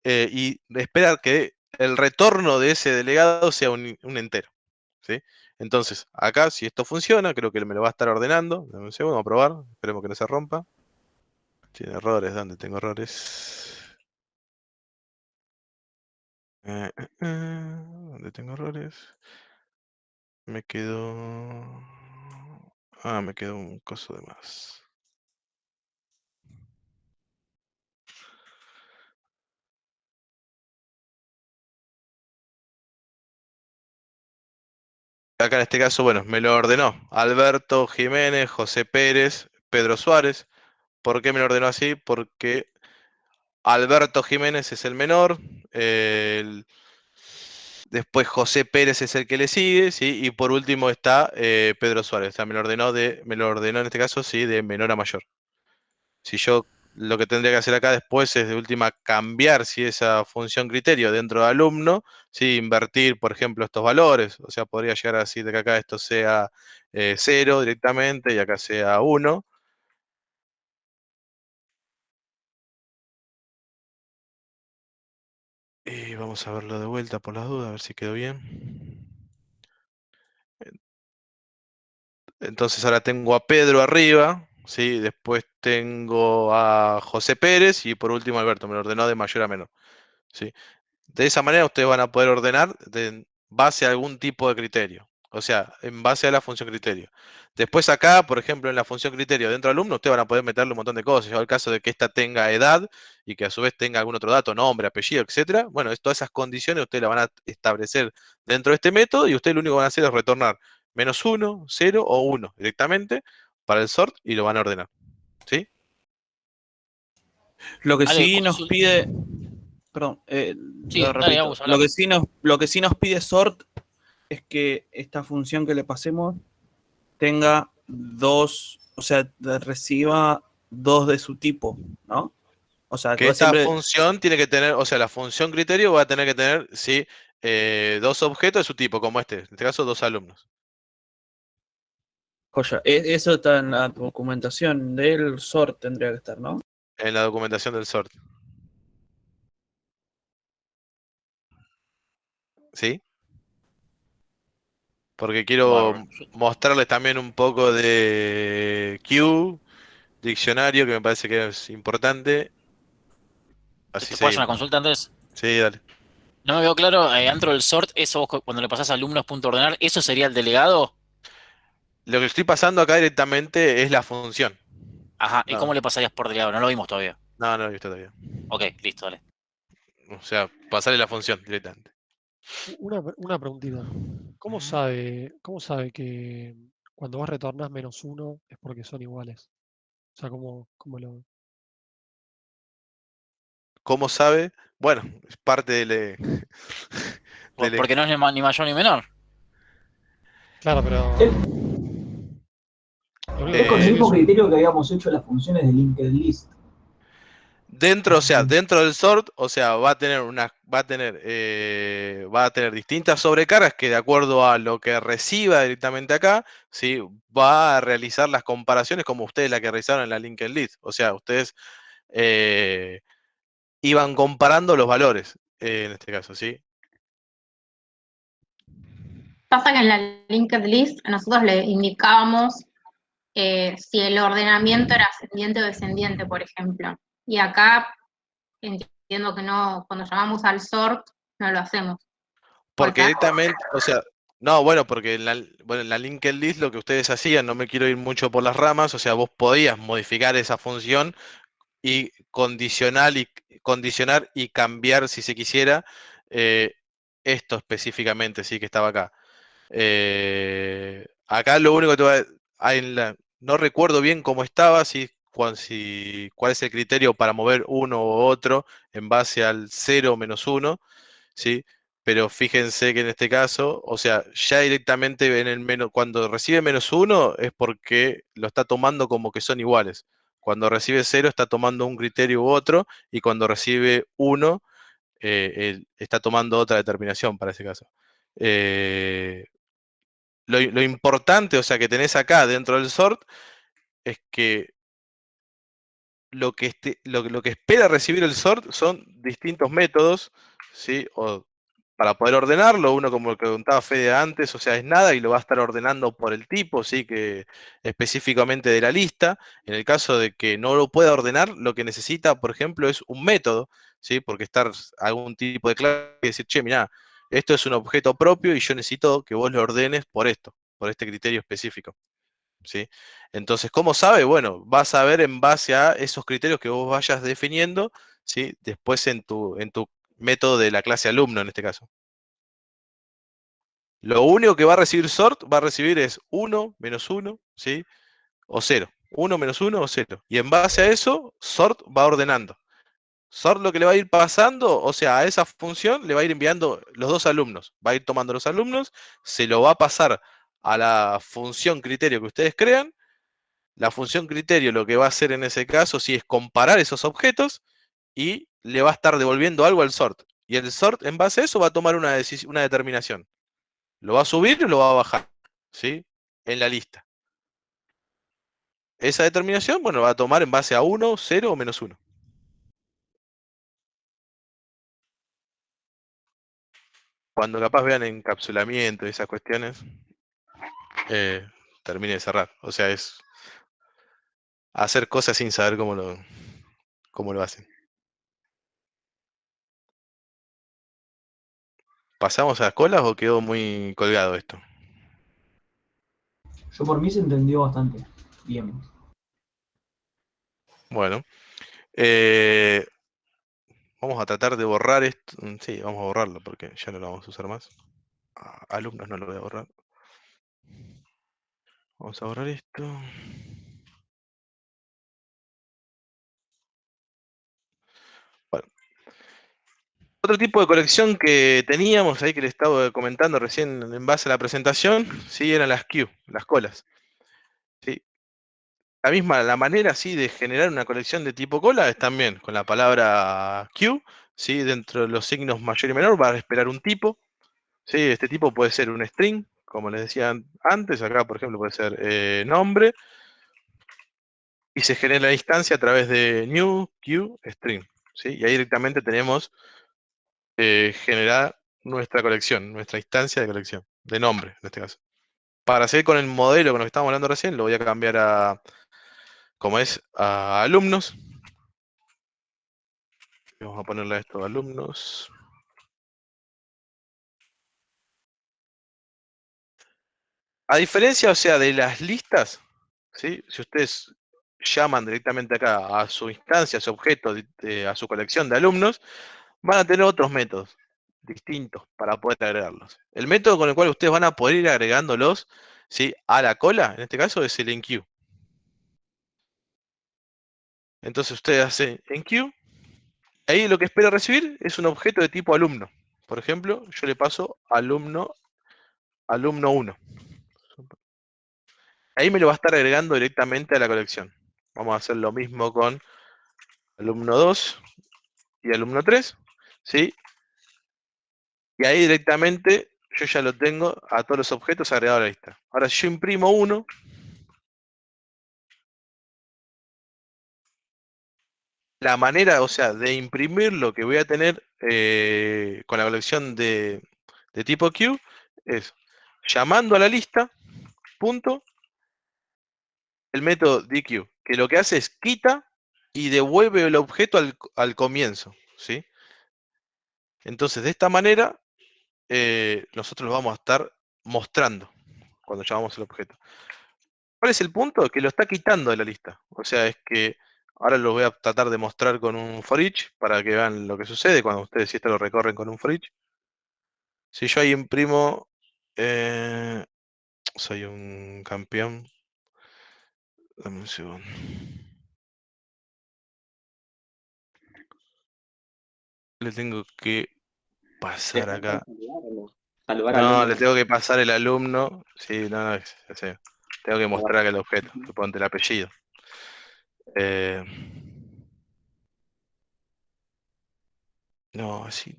Speaker 1: y espera que el retorno de ese delegado sea un entero, ¿sí? Entonces, acá, si esto funciona, creo que me lo va a estar ordenando. Dame un segundo, vamos a probar. Esperemos que no se rompa. Tiene errores, ¿dónde tengo errores? ¿Dónde tengo errores? Me quedó... Ah, me quedó un coso de más. Acá en este caso, bueno, me lo ordenó Alberto Jiménez, José Pérez, Pedro Suárez. ¿Por qué me lo ordenó así? Porque Alberto Jiménez es el menor, después José Pérez es el que le sigue, ¿sí? Y por último está Pedro Suárez. O sea, me lo ordenó en este caso, sí, de menor a mayor. Si yo lo que tendría que hacer acá después es de última cambiar si esa función criterio dentro de alumno, si invertir, por ejemplo, estos valores. O sea, podría llegar a decir de que acá esto sea 0 directamente y acá sea 1. Y vamos a verlo de vuelta por las dudas, a ver si quedó bien. Entonces ahora tengo a Pedro arriba, ¿sí? Después tengo a José Pérez y por último Alberto, me lo ordenó de mayor a menor, ¿sí? De esa manera ustedes van a poder ordenar en base a algún tipo de criterio, o sea, en base a la función criterio. Después acá, por ejemplo, en la función criterio dentro del alumno, ustedes van a poder meterle un montón de cosas. En el caso de que ésta tenga edad y que a su vez tenga algún otro dato, nombre, apellido, etcétera, bueno, todas esas condiciones ustedes las van a establecer dentro de este método y ustedes lo único que van a hacer es retornar -1, 0 o 1 directamente para el sort y lo van a ordenar, ¿sí?
Speaker 10: Lo que
Speaker 7: Ale,
Speaker 10: sí nos pide, perdón,
Speaker 7: Sí,
Speaker 10: lo
Speaker 7: dale,
Speaker 10: repito.
Speaker 7: Agus, habla.
Speaker 10: Lo que sí nos pide sort es que esta función que le pasemos tenga dos, o sea, reciba dos de su tipo, ¿no? O sea, que
Speaker 1: Que
Speaker 10: va
Speaker 1: esta
Speaker 10: siempre,
Speaker 1: función tiene que tener, o sea, la función criterio va a tener que tener, sí, dos objetos de su tipo, como en este caso, dos alumnos.
Speaker 10: joya, eso está en la documentación del sort, tendría que estar, ¿no?
Speaker 1: En la documentación del sort. ¿Sí? porque quiero
Speaker 7: Bárbaro.
Speaker 1: mostrarles también un poco de Q, diccionario, que me parece que es importante. Así
Speaker 7: ¿Te puedo hacer una
Speaker 1: seguimos.
Speaker 7: consulta antes?
Speaker 1: Sí, dale.
Speaker 7: No me veo claro, dentro del sort, eso vos cuando le pasás a alumnos.ordenar, ¿eso sería el delegado?
Speaker 1: Lo que estoy pasando acá directamente es la función.
Speaker 7: Ajá, ¿y cómo
Speaker 1: No,
Speaker 7: le pasarías por delegado? No lo vimos todavía.
Speaker 1: no lo he visto todavía.
Speaker 7: Ok, listo, dale.
Speaker 1: O sea, pasarle la función directamente.
Speaker 8: Una preguntita.
Speaker 1: Ujú.
Speaker 8: Cómo sabe que cuando vos retornás -1 es porque son iguales? O sea, ¿cómo lo...?
Speaker 1: ¿Cómo sabe? Bueno, es parte del, del
Speaker 7: Porque no es ni mayor ni menor.
Speaker 8: Claro, pero
Speaker 6: Es,
Speaker 8: lo único
Speaker 6: es
Speaker 8: que
Speaker 6: con el
Speaker 1: eh,
Speaker 6: mismo
Speaker 8: recibís
Speaker 6: criterio que habíamos hecho las funciones de linked list.
Speaker 1: dentro,
Speaker 6: No
Speaker 1: o
Speaker 6: sé
Speaker 1: sea,
Speaker 6: si.
Speaker 1: dentro del sort, o sea, va a tener distintas sobrecargas que de acuerdo a lo que reciba directamente acá, ¿sí? Va a realizar las comparaciones como ustedes la que realizaron en la linked list. O sea, ustedes eh, iban comparando los valores, en este caso, ¿sí?
Speaker 11: Pasa que en la linked list nosotros le indicábamos si el ordenamiento era ascendiente o descendiente, por ejemplo. Y acá entiendo que no, cuando llamamos al sort, no lo hacemos. ¿Puede
Speaker 1: Porque
Speaker 11: ser?
Speaker 1: directamente, o sea, no, bueno, porque en la linked list lo que ustedes hacían, no me quiero ir mucho por las ramas, o sea, vos podías modificar esa función y condicionar y cambiar, si se quisiera, eh, esto específicamente, sí, que estaba acá. Acá lo único que te va no recuerdo bien cómo estaba, cuál es el criterio para mover uno u otro en base al 0 o -1, ¿sí? Pero fíjense que en este caso, o sea, ya directamente en el cuando recibe -1 es porque lo está tomando como que son iguales. Cuando recibe 0 está tomando un criterio u otro, y cuando recibe 1 él está tomando otra determinación para ese caso. Eh, lo importante, o sea, que tenés acá dentro del sort es que lo que espera recibir el sort son distintos métodos, ¿sí? O para poder ordenarlo, uno como el que contaba Fede antes, o sea, es nada y lo va a estar ordenando por el tipo, ¿sí? Que específicamente de la lista. En el caso de que no lo pueda ordenar, lo que necesita, por ejemplo, es un método, ¿sí? Porque estar algún tipo de clase y decir, che, mirá, esto es un objeto propio y yo necesito que vos lo ordenes por esto, por este criterio específico. ¿Sí? Entonces, ¿cómo sabe? Bueno, vas a ver en base a esos criterios que vos vayas definiendo, ¿sí? Después en tu método de la clase alumno, en este caso. Lo único que va a recibir sort, va a recibir es 1, -1, ¿sí? O 0. 1, -1 o 0. Y en base a eso, sort va ordenando. Sort lo que le va a ir pasando, o sea, a esa función le va a ir enviando los dos alumnos. Va a ir tomando los alumnos, se lo va a pasar a la función criterio que ustedes crean. La función criterio lo que va a hacer en ese caso sí es comparar esos objetos y le va a estar devolviendo algo al sort. Y el sort en base a eso va a tomar una determinación. ¿Lo va a subir o lo va a bajar? ¿Sí? En la lista. Esa determinación, bueno, va a tomar en base a 1, 0 o -1. Cuando capaz vean encapsulamiento y esas cuestiones, eh, termine de cerrar. O sea, es hacer cosas sin saber cómo lo hacen. ¿Pasamos a las colas o quedó muy colgado esto?
Speaker 6: Yo por mí se entendió bastante bien.
Speaker 1: Bueno, vamos a tratar de borrar esto. Sí, vamos a borrarlo porque ya no lo vamos a usar más. Alumnos no lo voy a borrar. Vamos a borrar esto. Bueno. Otro tipo de colección que teníamos ahí que les estaba comentando recién en base a la presentación, sí, eran las Q, las colas. ¿Sí? La manera sí de generar una colección de tipo cola es también con la palabra Q, ¿sí? Dentro de los signos mayor y menor va a esperar un tipo. ¿Sí? Este tipo puede ser un string, como les decía antes, acá por ejemplo puede ser nombre, y se genera la instancia a través de new Q string. ¿Sí? Y ahí directamente tenemos generar nuestra colección, nuestra instancia de colección, de nombre en este caso. para seguir con el modelo con lo que estábamos hablando recién, lo voy a cambiar a, como es, a alumnos. Vamos a ponerle a esto alumnos. A diferencia, o sea, de las listas, ¿sí? Si ustedes llaman directamente acá a su instancia, a su objeto, a su colección de alumnos, van a tener otros métodos distintos para poder agregarlos. El método con el cual ustedes van a poder ir agregándolos, ¿sí?, a la cola, en este caso, es el enqueue. Entonces ustedes hacen enqueue, ahí lo que espera recibir es un objeto de tipo alumno. Por ejemplo, yo le paso alumno 1. Ahí me lo va a estar agregando directamente a la colección. Vamos a hacer lo mismo con alumno 2 y alumno 3, ¿sí? Y ahí directamente yo ya lo tengo a todos los objetos agregados a la lista. Ahora, si yo imprimo uno, la manera, o sea, de imprimir lo que voy a tener con la colección de tipo Q es llamando a la lista, punto, el método DQ, que lo que hace es quita y devuelve el objeto al comienzo, ¿sí? Entonces, de esta manera, nosotros lo vamos a estar mostrando cuando llamamos el objeto. ¿Cuál es el punto? Que lo está quitando de la lista. O sea, es que ahora lo voy a tratar de mostrar con un for each para que vean lo que sucede cuando ustedes si esto lo recorren con un for each. Si yo ahí imprimo, soy un campeón. Dame un segundo. Le tengo que pasar acá.
Speaker 9: Saludar al
Speaker 1: No,
Speaker 9: alumno.
Speaker 1: le tengo que pasar el alumno. Sí, no, ya sé. Tengo que mostrar acá el objeto. Suponte el apellido. No, así.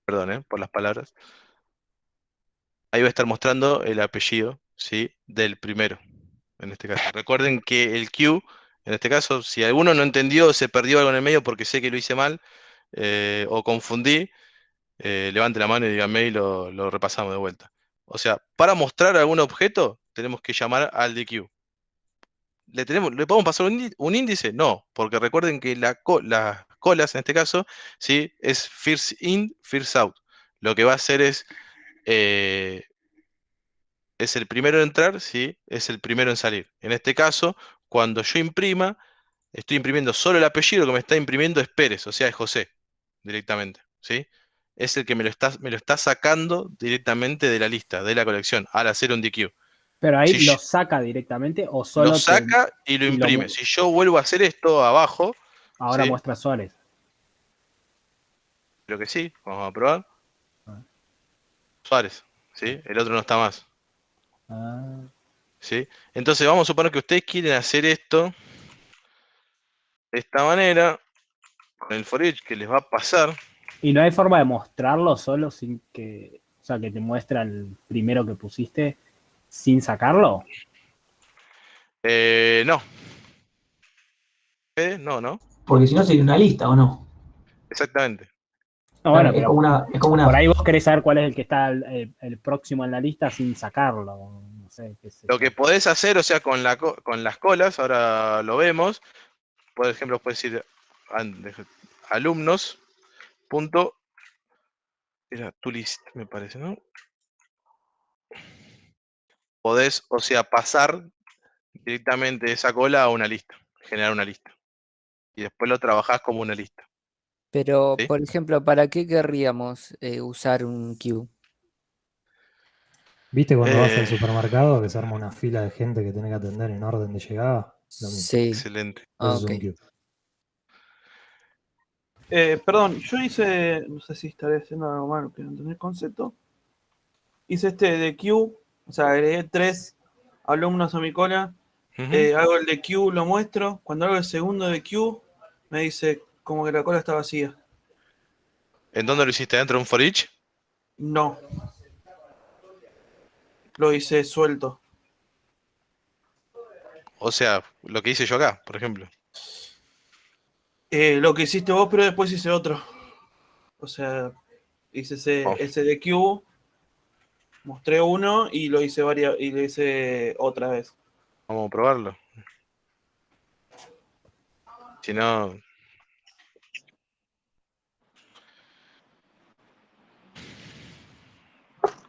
Speaker 1: Perdón, por las palabras. Ahí va a estar mostrando el apellido, ¿sí?, del primero, en este caso. Recuerden que el Q, en este caso, si alguno no entendió o se perdió algo en el medio porque sé que lo hice mal o confundí, levante la mano y díganme y lo repasamos de vuelta. O sea, para mostrar algún objeto, tenemos que llamar al DQ. ¿Le podemos pasar un índice? No, porque recuerden que las colas, en este caso, ¿sí?, es first in, first out. Lo que va a hacer es el primero en entrar, ¿sí?, es el primero en salir. En este caso, cuando yo imprima, estoy imprimiendo solo el apellido, que me está imprimiendo es Pérez, o sea, es José, directamente, ¿sí? Es el que me lo está sacando directamente de la lista, de la colección, al hacer un DQ.
Speaker 5: Pero ahí
Speaker 1: Si
Speaker 5: lo saca directamente o
Speaker 1: lo
Speaker 5: solo
Speaker 1: saca y lo imprime. Si yo vuelvo a hacer esto abajo,
Speaker 5: ahora
Speaker 1: ¿sí?,
Speaker 5: muestra Suárez.
Speaker 1: creo que sí, vamos a probar. Suárez, ¿sí? El otro no está más. ¿Sí? Entonces vamos a suponer que ustedes quieren hacer esto de esta manera, con el for each que les va a pasar.
Speaker 5: ¿Y no hay forma de mostrarlo solo sin que, o sea, que te muestra el primero que pusiste sin sacarlo?
Speaker 1: No. No.
Speaker 6: Porque si no sería una lista, ¿o no?
Speaker 1: Exactamente.
Speaker 5: No, bueno,
Speaker 6: es
Speaker 5: pero
Speaker 6: como una...
Speaker 5: por ahí vos querés saber cuál es el que está el próximo en la lista sin sacarlo. No sé, qué sé
Speaker 1: Lo
Speaker 5: yo.
Speaker 1: que podés hacer, o sea, con las colas, ahora lo vemos. Por ejemplo, puedes decir alumnos. Punto. Era tu list, me parece, ¿no? Podés, o sea, pasar directamente esa cola a una lista, generar una lista. Y después lo trabajás como una lista.
Speaker 2: Pero,
Speaker 1: ¿Sí?
Speaker 2: por ejemplo, ¿para qué querríamos usar un queue?
Speaker 4: ¿Viste cuando vas al supermercado que se arma una fila de gente que tiene que atender en orden de llegada? Lo mismo.
Speaker 2: Sí.
Speaker 1: Excelente.
Speaker 4: Eso es un queue.
Speaker 10: Perdón, yo hice, no sé si estaré haciendo algo malo, pero no entendí el concepto. Hice este de Q, o sea, agregué 3 alumnos a mi cola. Hago el de Q, lo muestro. Cuando hago el segundo de Q, me dice como que la cola está vacía.
Speaker 1: ¿En dónde lo hiciste? ¿Dentro de un for each?
Speaker 10: No. Lo hice suelto.
Speaker 1: O sea, lo que hice yo acá, por ejemplo.
Speaker 10: Lo que hiciste vos, pero después hice otro. O sea, hice ese de Q, mostré uno y lo hice y lo hice otra vez.
Speaker 1: Vamos a probarlo. Si no...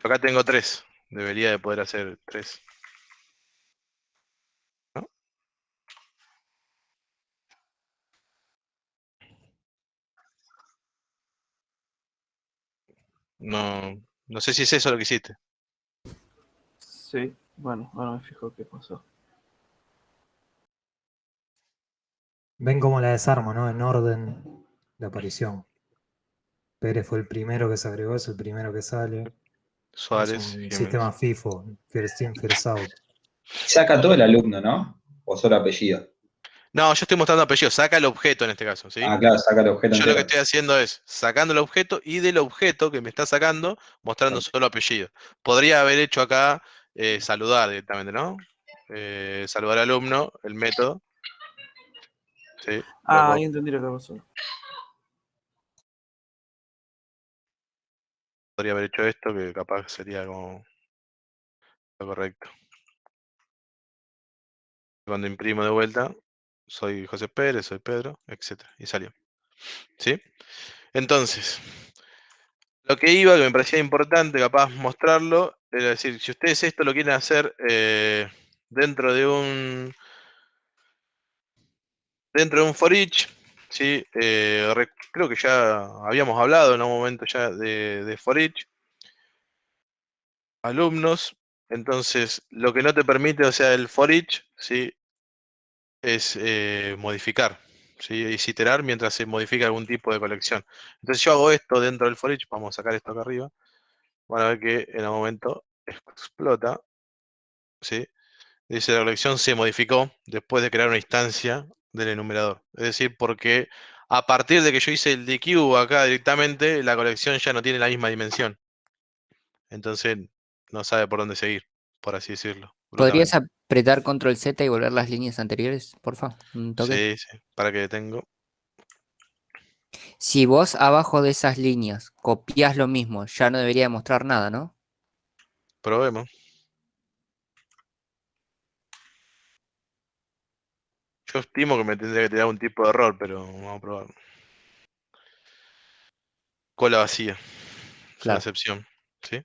Speaker 1: Acá tengo 3. Debería de poder hacer 3. ¿No? No, no sé si es eso lo que hiciste.
Speaker 10: Sí, bueno, ahora me fijo qué pasó.
Speaker 4: Ven cómo la desarmo, ¿no? En orden de aparición. Pérez fue el primero que se agregó, es el primero que sale. Es
Speaker 1: Suárez,
Speaker 4: un
Speaker 1: Jiménez.
Speaker 4: sistema FIFO, first in, first out.
Speaker 12: Saca todo el alumno, ¿no? O solo apellido.
Speaker 1: No, yo estoy mostrando apellido. Saca el objeto en este caso, ¿sí?
Speaker 12: Ah, claro, saca el objeto
Speaker 1: Yo lo que
Speaker 12: entero.
Speaker 1: estoy haciendo es sacando el objeto y del objeto que me está sacando, mostrando solo apellido. Podría haber hecho acá saludar directamente, ¿no? Saludar al alumno, el método. Sí,
Speaker 10: Ah, ahí entendí lo que pasó.
Speaker 1: podría haber hecho esto, que capaz sería como lo correcto. Cuando imprimo de vuelta, soy José Pérez, soy Pedro, etc. Y salió. ¿Sí? Entonces, lo que iba, que me parecía importante capaz mostrarlo, era decir, si ustedes esto lo quieren hacer dentro de un for each, ¿sí? Creo que ya habíamos hablado en un momento ya de for each, alumnos, entonces lo que no te permite, o sea, el for each, ¿sí? Es modificar, ¿sí? Es iterar mientras se modifica algún tipo de colección. Entonces yo hago esto dentro del for each, vamos a sacar esto acá arriba, van a ver que en el momento explota, ¿sí? Dice la colección se modificó después de crear una instancia del enumerador. Es decir, porque a partir de que yo hice el DQ acá directamente, la colección ya no tiene la misma dimensión. Entonces no sabe por dónde seguir, por así decirlo,
Speaker 2: ¿Podrías
Speaker 1: brutamente.
Speaker 2: apretar control Z y volver las líneas anteriores, porfa? Un toque.
Speaker 1: Sí, sí, para que detengo.
Speaker 2: Si vos abajo de esas líneas copias lo mismo, ya no debería mostrar nada, ¿no?
Speaker 1: Probemos. Yo estimo que me tendría que tirar un tipo de error, pero vamos a probar. Cola vacía. Es una
Speaker 2: Claro.
Speaker 1: excepción, ¿sí?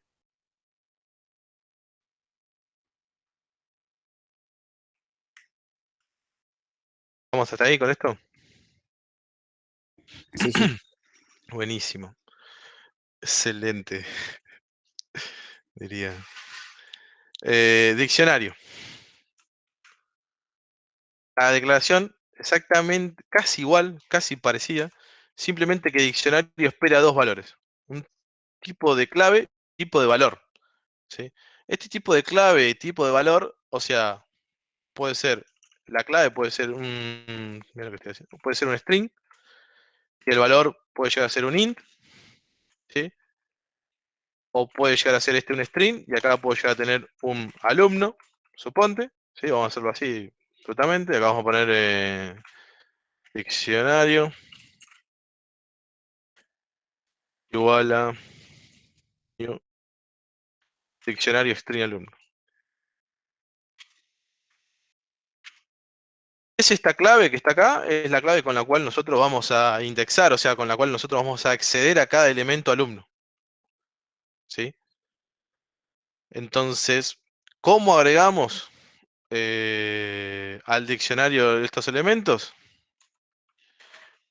Speaker 1: ¿Vamos hasta ahí con esto?
Speaker 2: Sí, sí.
Speaker 1: Buenísimo. Excelente, diría. Diccionario. La declaración exactamente, casi igual, casi parecida, simplemente que diccionario espera dos valores. Un tipo de clave, tipo de valor. ¿Sí? Este tipo de clave y tipo de valor, o sea, puede ser, la clave puede ser mira lo que estoy haciendo, puede ser un string, y el valor puede llegar a ser un int, ¿sí? O puede llegar a ser un string, y acá puedo llegar a tener un alumno, suponte, ¿sí? Vamos a hacerlo así, absolutamente. Acá vamos a poner diccionario igual a new diccionario string alumno. Es esta clave que está acá, es la clave con la cual nosotros vamos a indexar, o sea, con la cual nosotros vamos a acceder a cada elemento alumno. ¿Sí? Entonces, ¿cómo agregamos al diccionario estos elementos?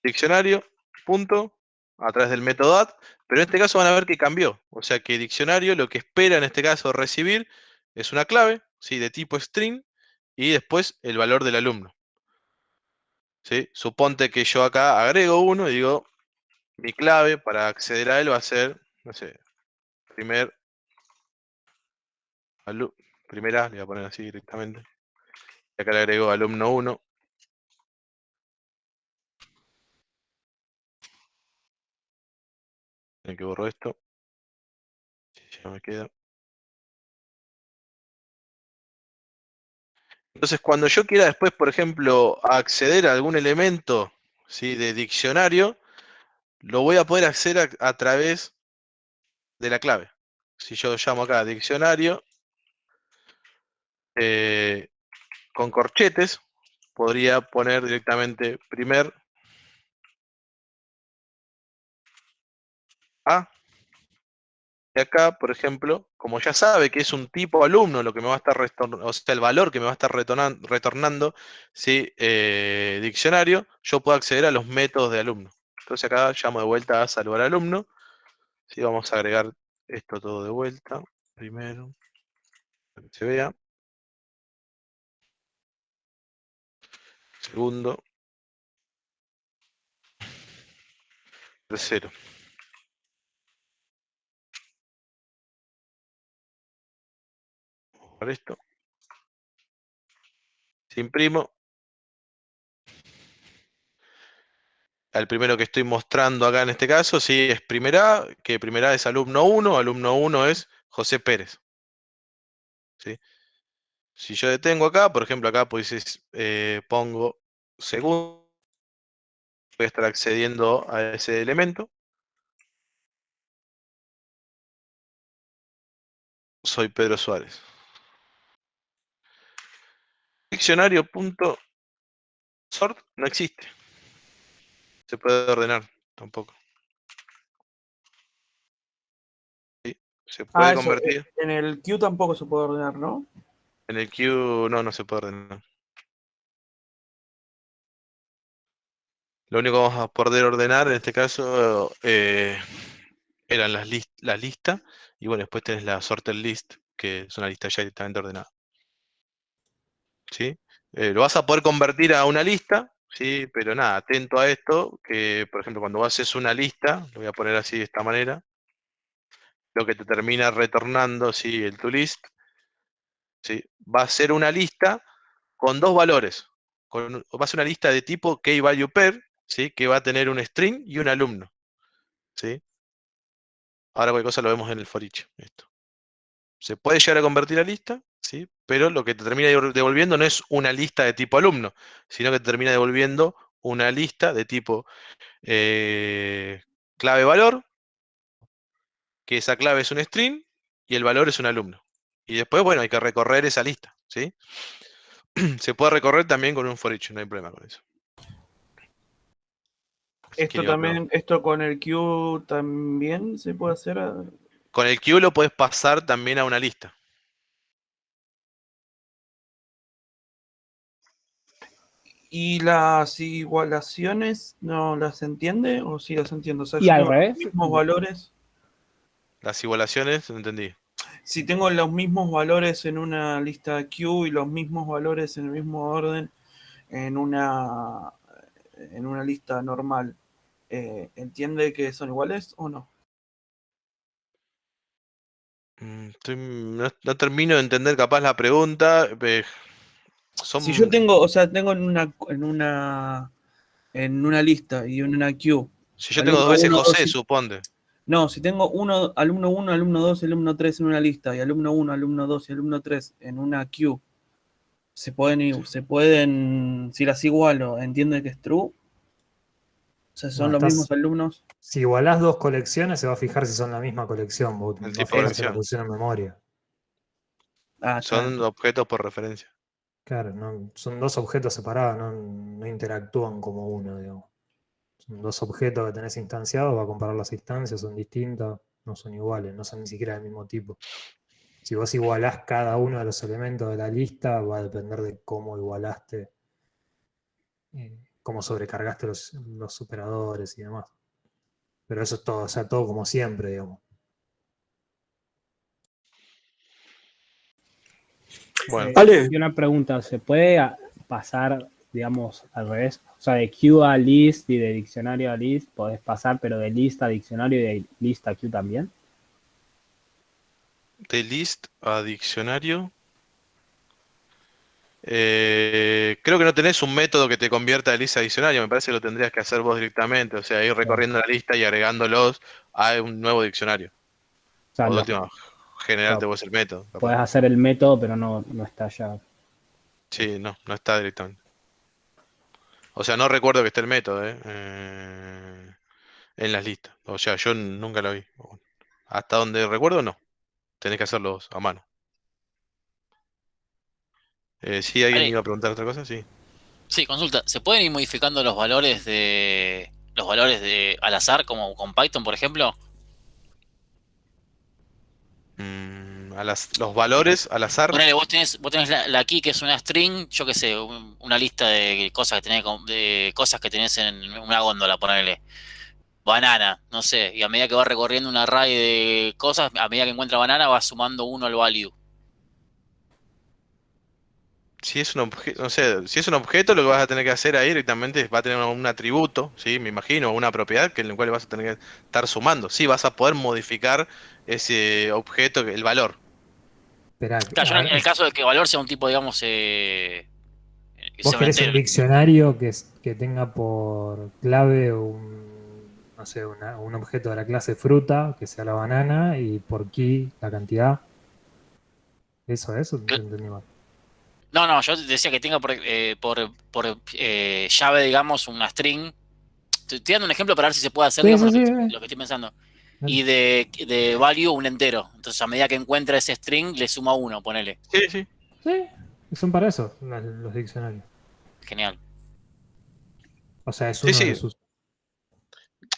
Speaker 1: Diccionario, punto, a través del método add, pero en este caso van a ver que cambió. O sea que diccionario lo que espera en este caso recibir es una clave, ¿sí? De tipo string y después el valor del alumno. ¿Sí? Suponte que yo acá agrego uno y digo, mi clave para acceder a él va a ser, no sé, primer primera, le voy a poner así directamente. Y acá le agrego alumno 1. Tienen que borro esto. Ya me queda. Entonces, cuando yo quiera después, por ejemplo, acceder a algún elemento, ¿sí?, de diccionario, lo voy a poder acceder a través de la clave. Si yo llamo acá diccionario, con corchetes, podría poner directamente primer A. Y acá, por ejemplo, como ya sabe que es un tipo alumno lo que me va a estar retornando, o sea, el valor que me va a estar retornando, ¿sí?, diccionario, yo puedo acceder a los métodos de alumno. Entonces acá llamo de vuelta a saludar al alumno. ¿Sí? Vamos a agregar esto todo de vuelta. Primero, para que se vea. Segundo. Tercero. Para esto. Si imprimo. Al primero que estoy mostrando acá en este caso, sí, es primer A, que primer A es alumno 1 es José Pérez. ¿Sí? Si yo detengo acá, por ejemplo, acá pues pongo segundo, voy a estar accediendo a ese elemento. Soy Pedro Suárez. Diccionario.sort no existe. Se puede ordenar tampoco. ¿Sí? Se puede
Speaker 10: Eso,
Speaker 1: convertir.
Speaker 10: en el queue tampoco se puede ordenar, ¿no?
Speaker 1: En el queue no se puede ordenar. Lo único que vamos a poder ordenar en este caso eran las listas. Y bueno, después tenés la sorted list, que es una lista ya directamente ordenada. ¿Sí? Lo vas a poder convertir a una lista, ¿sí? Pero nada, atento a esto, que por ejemplo cuando haces una lista, lo voy a poner así de esta manera, lo que te termina retornando, ¿sí?, el toList, ¿sí?, va a ser una lista con dos valores. Va a ser una lista de tipo keyValuePair, ¿sí?, que va a tener un string y un alumno. ¿Sí? Ahora cualquier cosa lo vemos en el for each. Esto. Se puede llegar a convertir a lista, ¿sí?, pero lo que te termina devolviendo no es una lista de tipo alumno, sino que te termina devolviendo una lista de tipo clave valor, que esa clave es un string y el valor es un alumno. Y después, bueno, hay que recorrer esa lista, ¿sí? Se puede recorrer también con un for each, no hay problema con eso.
Speaker 10: Esto también, esto con el queue también se puede hacer.
Speaker 1: Con el queue lo puedes pasar también a una lista.
Speaker 10: ¿Y las igualaciones no las entiende o sí las entiendo? O sea,
Speaker 5: ¿Y
Speaker 10: yo
Speaker 5: al
Speaker 10: tengo
Speaker 5: revés?
Speaker 10: los mismos valores.
Speaker 1: Las igualaciones, no entendí.
Speaker 10: Si tengo los mismos valores en una lista queue y los mismos valores en el mismo orden en una lista normal, ¿entiende que son iguales o no?
Speaker 1: No termino de entender capaz la pregunta.
Speaker 10: Si yo tengo, o sea, tengo en una lista y en una queue.
Speaker 1: Si yo tengo dos veces José, suponte.
Speaker 10: No, si tengo alumno 1, alumno 2, alumno 3 en una lista y alumno 1, alumno 2 y alumno 3 en una queue, se pueden, si las igualo, entiende que es true. O sea, son los mismos alumnos.
Speaker 4: Si igualás dos colecciones, se va a fijar si son la misma colección. Vos
Speaker 1: El
Speaker 4: no
Speaker 1: tipo de
Speaker 4: fijaste la
Speaker 1: colección.
Speaker 4: posición en memoria.
Speaker 1: Son objetos por referencia.
Speaker 4: Claro, son dos objetos separados, no interactúan como uno, digamos. Son dos objetos que tenés instanciados, va a comparar las instancias, son distintas, no son iguales, no son ni siquiera del mismo tipo. Si vos igualás cada uno de los elementos de la lista, va a depender de cómo igualaste, cómo sobrecargaste los operadores y demás. Pero eso es todo, o sea, todo como siempre, digamos.
Speaker 1: Bueno.
Speaker 5: Y una pregunta, ¿se puede pasar, digamos, al revés? O sea, de queue a list y de diccionario a list podés pasar, pero de list a diccionario y de list a queue también.
Speaker 1: De list a diccionario. Creo que no tenés un método que te convierta de lista a diccionario. Me parece que lo tendrías que hacer vos directamente. O sea, ir recorriendo la lista y agregándolos a un nuevo diccionario.
Speaker 5: O sea,
Speaker 1: O de última, generarte vos el método.
Speaker 5: Podés hacer el método, pero no está ya.
Speaker 1: Sí, no está directamente. O sea, no recuerdo que esté el método, en las listas. O sea, yo nunca lo vi. Hasta donde recuerdo, no. Tenés que hacerlos a mano. Sí, alguien
Speaker 7: Vale,
Speaker 1: iba a preguntar otra cosa, sí.
Speaker 7: sí, consulta. ¿Se pueden ir modificando los valores de al azar, como con Python, por ejemplo?
Speaker 1: Los valores al azar.
Speaker 7: Ponele, vos tenés la key, que es una string, yo qué sé, una lista de cosas que tenés, de cosas que tenés en una góndola, ponele. Banana, no sé, y a medida que va recorriendo un array de cosas, a medida que encuentra banana, va sumando uno al value.
Speaker 1: Si es un objeto, no sé, si es un objeto, lo que vas a tener que hacer ahí directamente va a tener un atributo, ¿sí? Me imagino, una propiedad que en el cual vas a tener que estar sumando. Sí, vas a poder modificar ese objeto, el valor.
Speaker 4: Esperá,
Speaker 7: Claro, yo
Speaker 4: a
Speaker 7: en
Speaker 4: ver,
Speaker 7: el caso de que valor sea un tipo, digamos,
Speaker 4: vos
Speaker 7: sea un
Speaker 4: querés un
Speaker 7: entero.
Speaker 4: diccionario que tenga por clave no sé, un objeto de la clase fruta, que sea la banana, y por key la cantidad. Eso te entendí mal.
Speaker 7: No, no, yo decía que tenga por llave, digamos, una string. Estoy dando un ejemplo para ver si se puede hacer,
Speaker 4: Sí,
Speaker 7: digamos,
Speaker 4: sí, sí.
Speaker 7: lo que estoy pensando.
Speaker 4: Dale.
Speaker 7: Y de value un entero. Entonces, a medida que encuentra ese string, le suma uno, ponele.
Speaker 1: Sí, sí.
Speaker 4: Sí, son para eso los diccionarios.
Speaker 7: Genial.
Speaker 4: O sea, es
Speaker 1: Sí,
Speaker 4: uno de
Speaker 1: sí.
Speaker 4: sus.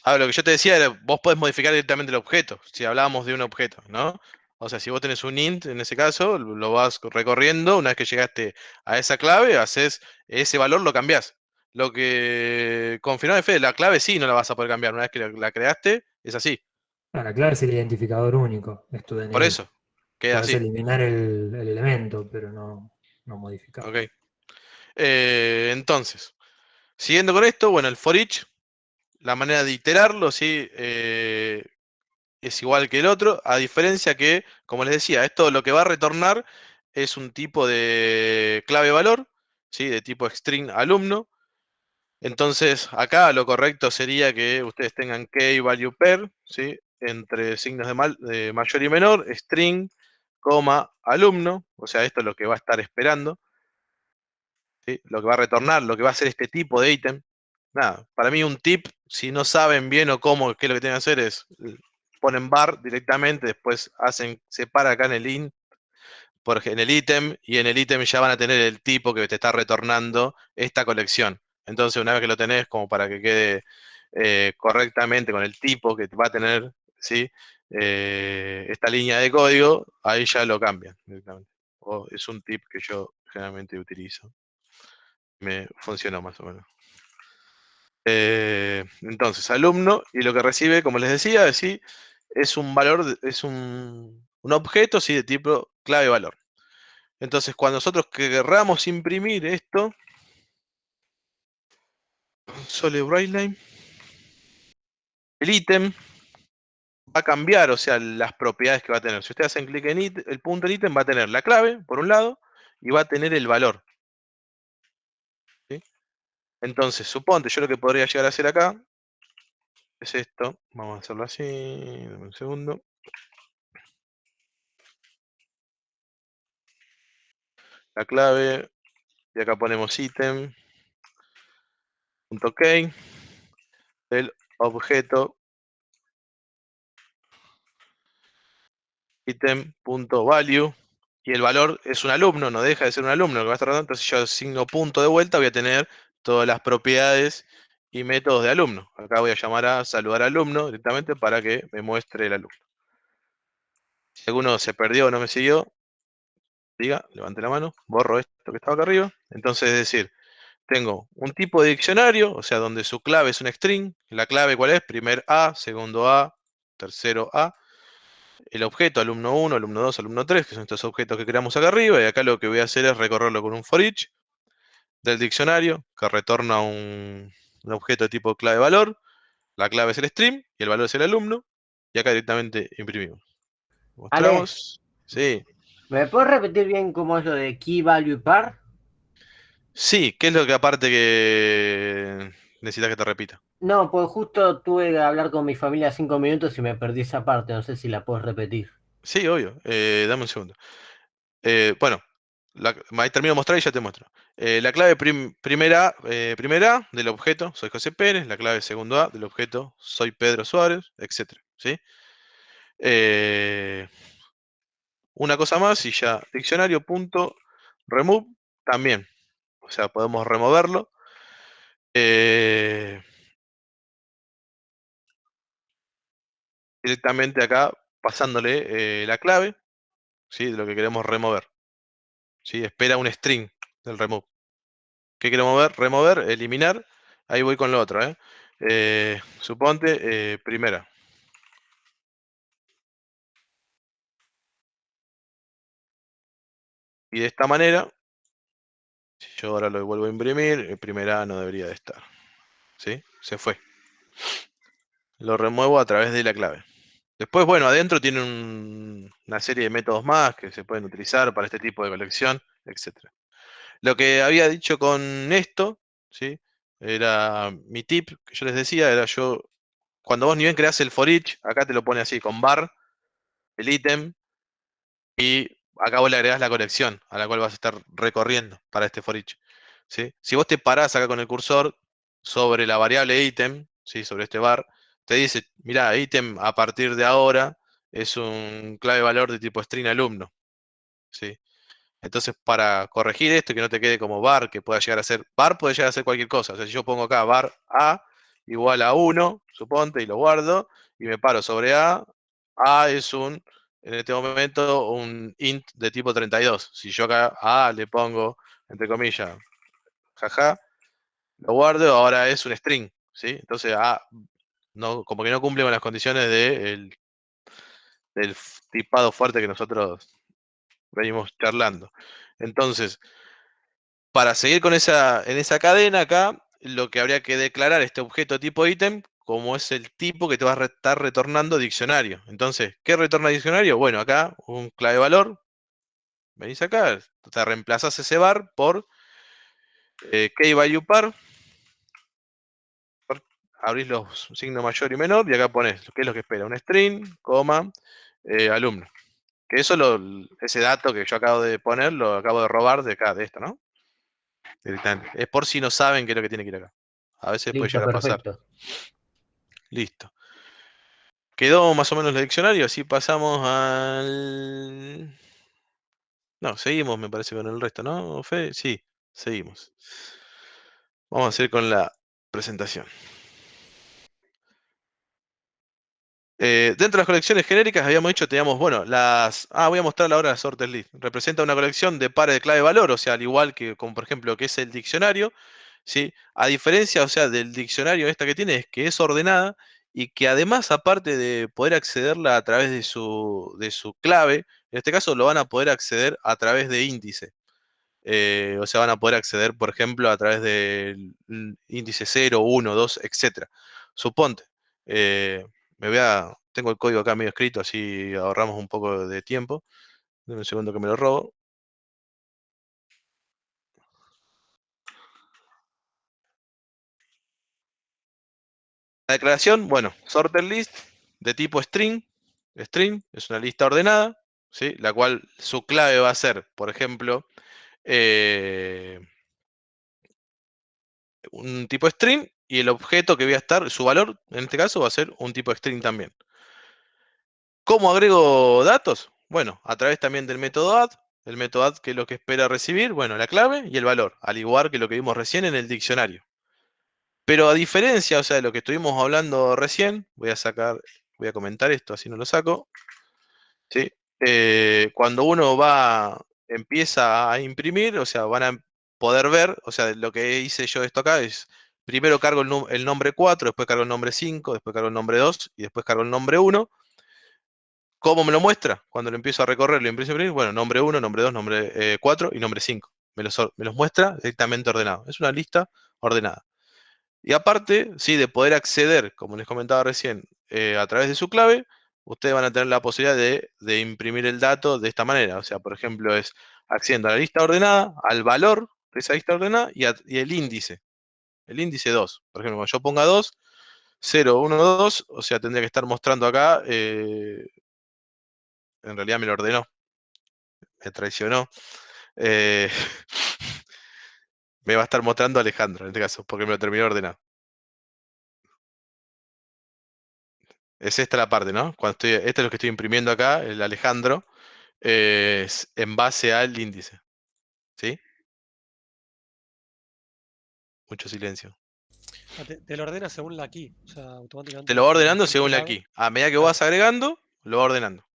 Speaker 1: Ahora, lo que yo te decía era, vos podés modificar directamente el objeto, si hablábamos de un objeto, ¿no? O sea, si vos tenés un int, en ese caso, lo vas recorriendo, una vez que llegaste a esa clave, haces ese valor, lo cambiás. Lo que confirmó de Fede, la clave sí no la vas a poder cambiar, una vez que la creaste, es así.
Speaker 4: La clave es el identificador único, es tu
Speaker 1: Por
Speaker 4: DNI.
Speaker 1: eso, queda
Speaker 4: Podés
Speaker 1: así.
Speaker 4: eliminar el elemento, pero no modificar.
Speaker 1: Ok. Entonces, siguiendo con esto, bueno, el for each, la manera de iterarlo, ¿sí? Es igual que el otro, a diferencia que, como les decía, esto lo que va a retornar es un tipo de clave valor, ¿sí? De tipo string alumno. Entonces, acá lo correcto sería que ustedes tengan key value pair, ¿sí? Entre signos de mayor y menor, string, coma, alumno, o sea, esto es lo que va a estar esperando, ¿sí? Lo que va a retornar, lo que va a hacer este tipo de ítem. Nada, para mí un tip, si no saben bien o cómo, qué es lo que tienen que hacer es ponen bar directamente, después separa acá en el int, en el ítem, y en el ítem ya van a tener el tipo que te está retornando esta colección. Entonces, una vez que lo tenés, como para que quede correctamente con el tipo que va a tener, ¿sí? Esta línea de código, ahí ya lo cambian directamente. O es un tip que yo generalmente utilizo. Me funcionó más o menos. Entonces, alumno, y lo que recibe, como les decía, ¿sí? Es un valor, es un objeto, ¿sí? De tipo clave valor. Entonces, cuando nosotros querramos imprimir esto, Sole Brightline, el ítem va a cambiar, o sea, las propiedades que va a tener. Si ustedes hacen clic en el punto en ítem, va a tener la clave, por un lado, y va a tener el valor. ¿Sí? Entonces, suponte, yo lo que podría llegar a hacer acá es esto. Vamos a hacerlo así, dame un segundo. La clave, y acá ponemos ítem. .key del objeto item.value y el valor es un alumno, no deja de ser un alumno lo que va a estar dando, entonces yo asigno punto de vuelta, voy a tener todas las propiedades y métodos de alumno. Acá voy a llamar a saludar alumno directamente para que me muestre el alumno. Si alguno se perdió o no me siguió, diga, levante la mano, borro esto que estaba acá arriba. Entonces, es decir, tengo un tipo de diccionario, o sea, donde su clave es un string. La clave, ¿cuál es? Primer A, segundo A, tercero A. El objeto alumno 1, alumno 2, alumno 3, que son estos objetos que creamos acá arriba. Y acá lo que voy a hacer es recorrerlo con un for each del diccionario, que retorna un objeto de tipo clave valor. La clave es el string y el valor es el alumno. Y acá directamente imprimimos.
Speaker 13: Ale,
Speaker 1: Mostramos. Sí.
Speaker 13: ¿me puedes repetir bien cómo es lo de key value pair?
Speaker 1: Sí, ¿qué es lo que aparte que necesitas que te repita?
Speaker 13: No, pues justo tuve que hablar con mi familia 5 minutos y me perdí esa parte, no sé si la puedes repetir.
Speaker 1: Sí, obvio. Dame un segundo. Bueno, ahí termino de mostrar y ya te muestro. La clave primera del objeto, soy José Pérez. La clave segundo A del objeto, soy Pedro Suárez, etc. ¿Sí? Una cosa más y ya, diccionario.remove también. O sea, podemos removerlo. Directamente acá, pasándole la clave, ¿sí? De lo que queremos remover. ¿Sí? Espera un string del remove. ¿Qué quiero mover? Remover, eliminar. Ahí voy con lo otro, suponte, primera. Y de esta manera, si yo ahora lo vuelvo a imprimir, primera no debería de estar. ¿Sí? Se fue. Lo remuevo a través de la clave. Después, bueno, adentro tiene una serie de métodos más que se pueden utilizar para este tipo de colección, etc. Lo que había dicho con esto, ¿sí? Era mi tip que yo les decía, era cuando vos ni bien creás el for each, acá te lo pone así, con bar, el ítem, y acá vos le agregás la colección a la cual vas a estar recorriendo para este for each. ¿Sí? Si vos te parás acá con el cursor sobre la variable ítem, ¿sí? Sobre este bar, te dice, mirá, ítem a partir de ahora es un clave valor de tipo string alumno. ¿Sí? Entonces, para corregir esto, que no te quede como bar, que pueda llegar a ser, bar puede llegar a ser cualquier cosa. O sea, si yo pongo acá bar A igual a 1, suponte, y lo guardo, y me paro sobre A es en este momento, un int de tipo 32. Si yo acá a A le pongo, entre comillas, jaja, lo guardo, ahora es un string, ¿sí? Entonces, no, como que no cumple con las condiciones del tipado fuerte que nosotros venimos charlando. Entonces, para seguir en esa cadena acá, lo que habría que declarar este objeto tipo ítem, como es el tipo que te va a estar retornando diccionario. Entonces, ¿qué retorna diccionario? Bueno, acá un clave valor. Venís acá, te reemplazás ese bar por keyValuePar. Abrís los signos mayor y menor y acá pones qué es lo que espera. Un string, coma, alumno. Que eso, ese dato que yo acabo de poner, lo acabo de robar de acá, de esto, ¿no? Directamente. Es por si no saben qué es lo que tiene que ir acá. A veces puede
Speaker 13: Listo,
Speaker 1: llegar a pasar.
Speaker 13: perfecto.
Speaker 1: Listo. Quedó más o menos el diccionario, así pasamos al... No, seguimos me parece con el resto, ¿no, Fede? Sí, seguimos. Vamos a seguir con la presentación. Dentro de las colecciones genéricas habíamos dicho, teníamos, bueno, voy a mostrar ahora la sorted list. Representa una colección de pares de clave valor, o sea, al igual que, como por ejemplo, que es el diccionario, ¿sí? A diferencia, o sea, del diccionario esta que tiene, es que es ordenada y que además, aparte de poder accederla a través de su clave, en este caso lo van a poder acceder a través de índice. O sea, van a poder acceder, por ejemplo, a través del índice 0, 1, 2, etc. Suponte, eh, tengo el código acá medio escrito, así ahorramos un poco de tiempo. Dame un segundo que me lo robo. La declaración, bueno, sorted list de tipo string. String es una lista ordenada, ¿sí? La cual su clave va a ser, por ejemplo, un tipo string y el objeto que voy a estar, su valor, en este caso, va a ser un tipo string también. ¿Cómo agrego datos? Bueno, a través también del método add. El método add, que es lo que espera recibir, bueno, la clave y el valor, al igual que lo que vimos recién en el diccionario. Pero a diferencia, o sea, de lo que estuvimos hablando recién, voy a comentar esto, así no lo saco. ¿Sí? Cuando uno empieza a imprimir, o sea, van a poder ver, o sea, lo que hice yo esto acá es, primero cargo el nombre 4, después cargo el nombre 5, después cargo el nombre 2 y después cargo el nombre 1. ¿Cómo me lo muestra? Cuando lo empiezo a recorrer, lo empiezo a imprimir, bueno, nombre 1, nombre 2, nombre 4 y nombre 5. Me los muestra directamente ordenado. Es una lista ordenada. Y aparte, sí, de poder acceder, como les comentaba recién, a través de su clave, ustedes van a tener la posibilidad de imprimir el dato de esta manera. O sea, por ejemplo, es accediendo a la lista ordenada, al valor de esa lista ordenada y el índice. El índice 2. Por ejemplo, cuando yo ponga 2, 0, 1, 2, o sea, tendría que estar mostrando acá, en realidad me lo ordenó, me traicionó. Eh, me va a estar mostrando Alejandro en este caso, porque me lo terminó de ordenar. Es esta la parte, ¿no? Esto es lo que estoy imprimiendo acá, el Alejandro, es en base al índice. ¿Sí? Mucho silencio.
Speaker 8: Te lo ordena según la key. O sea, automáticamente.
Speaker 1: Te lo va
Speaker 8: dice,
Speaker 1: ordenando
Speaker 8: por
Speaker 1: según la
Speaker 8: lado.
Speaker 1: key. A medida que vas agregando, lo va ordenando.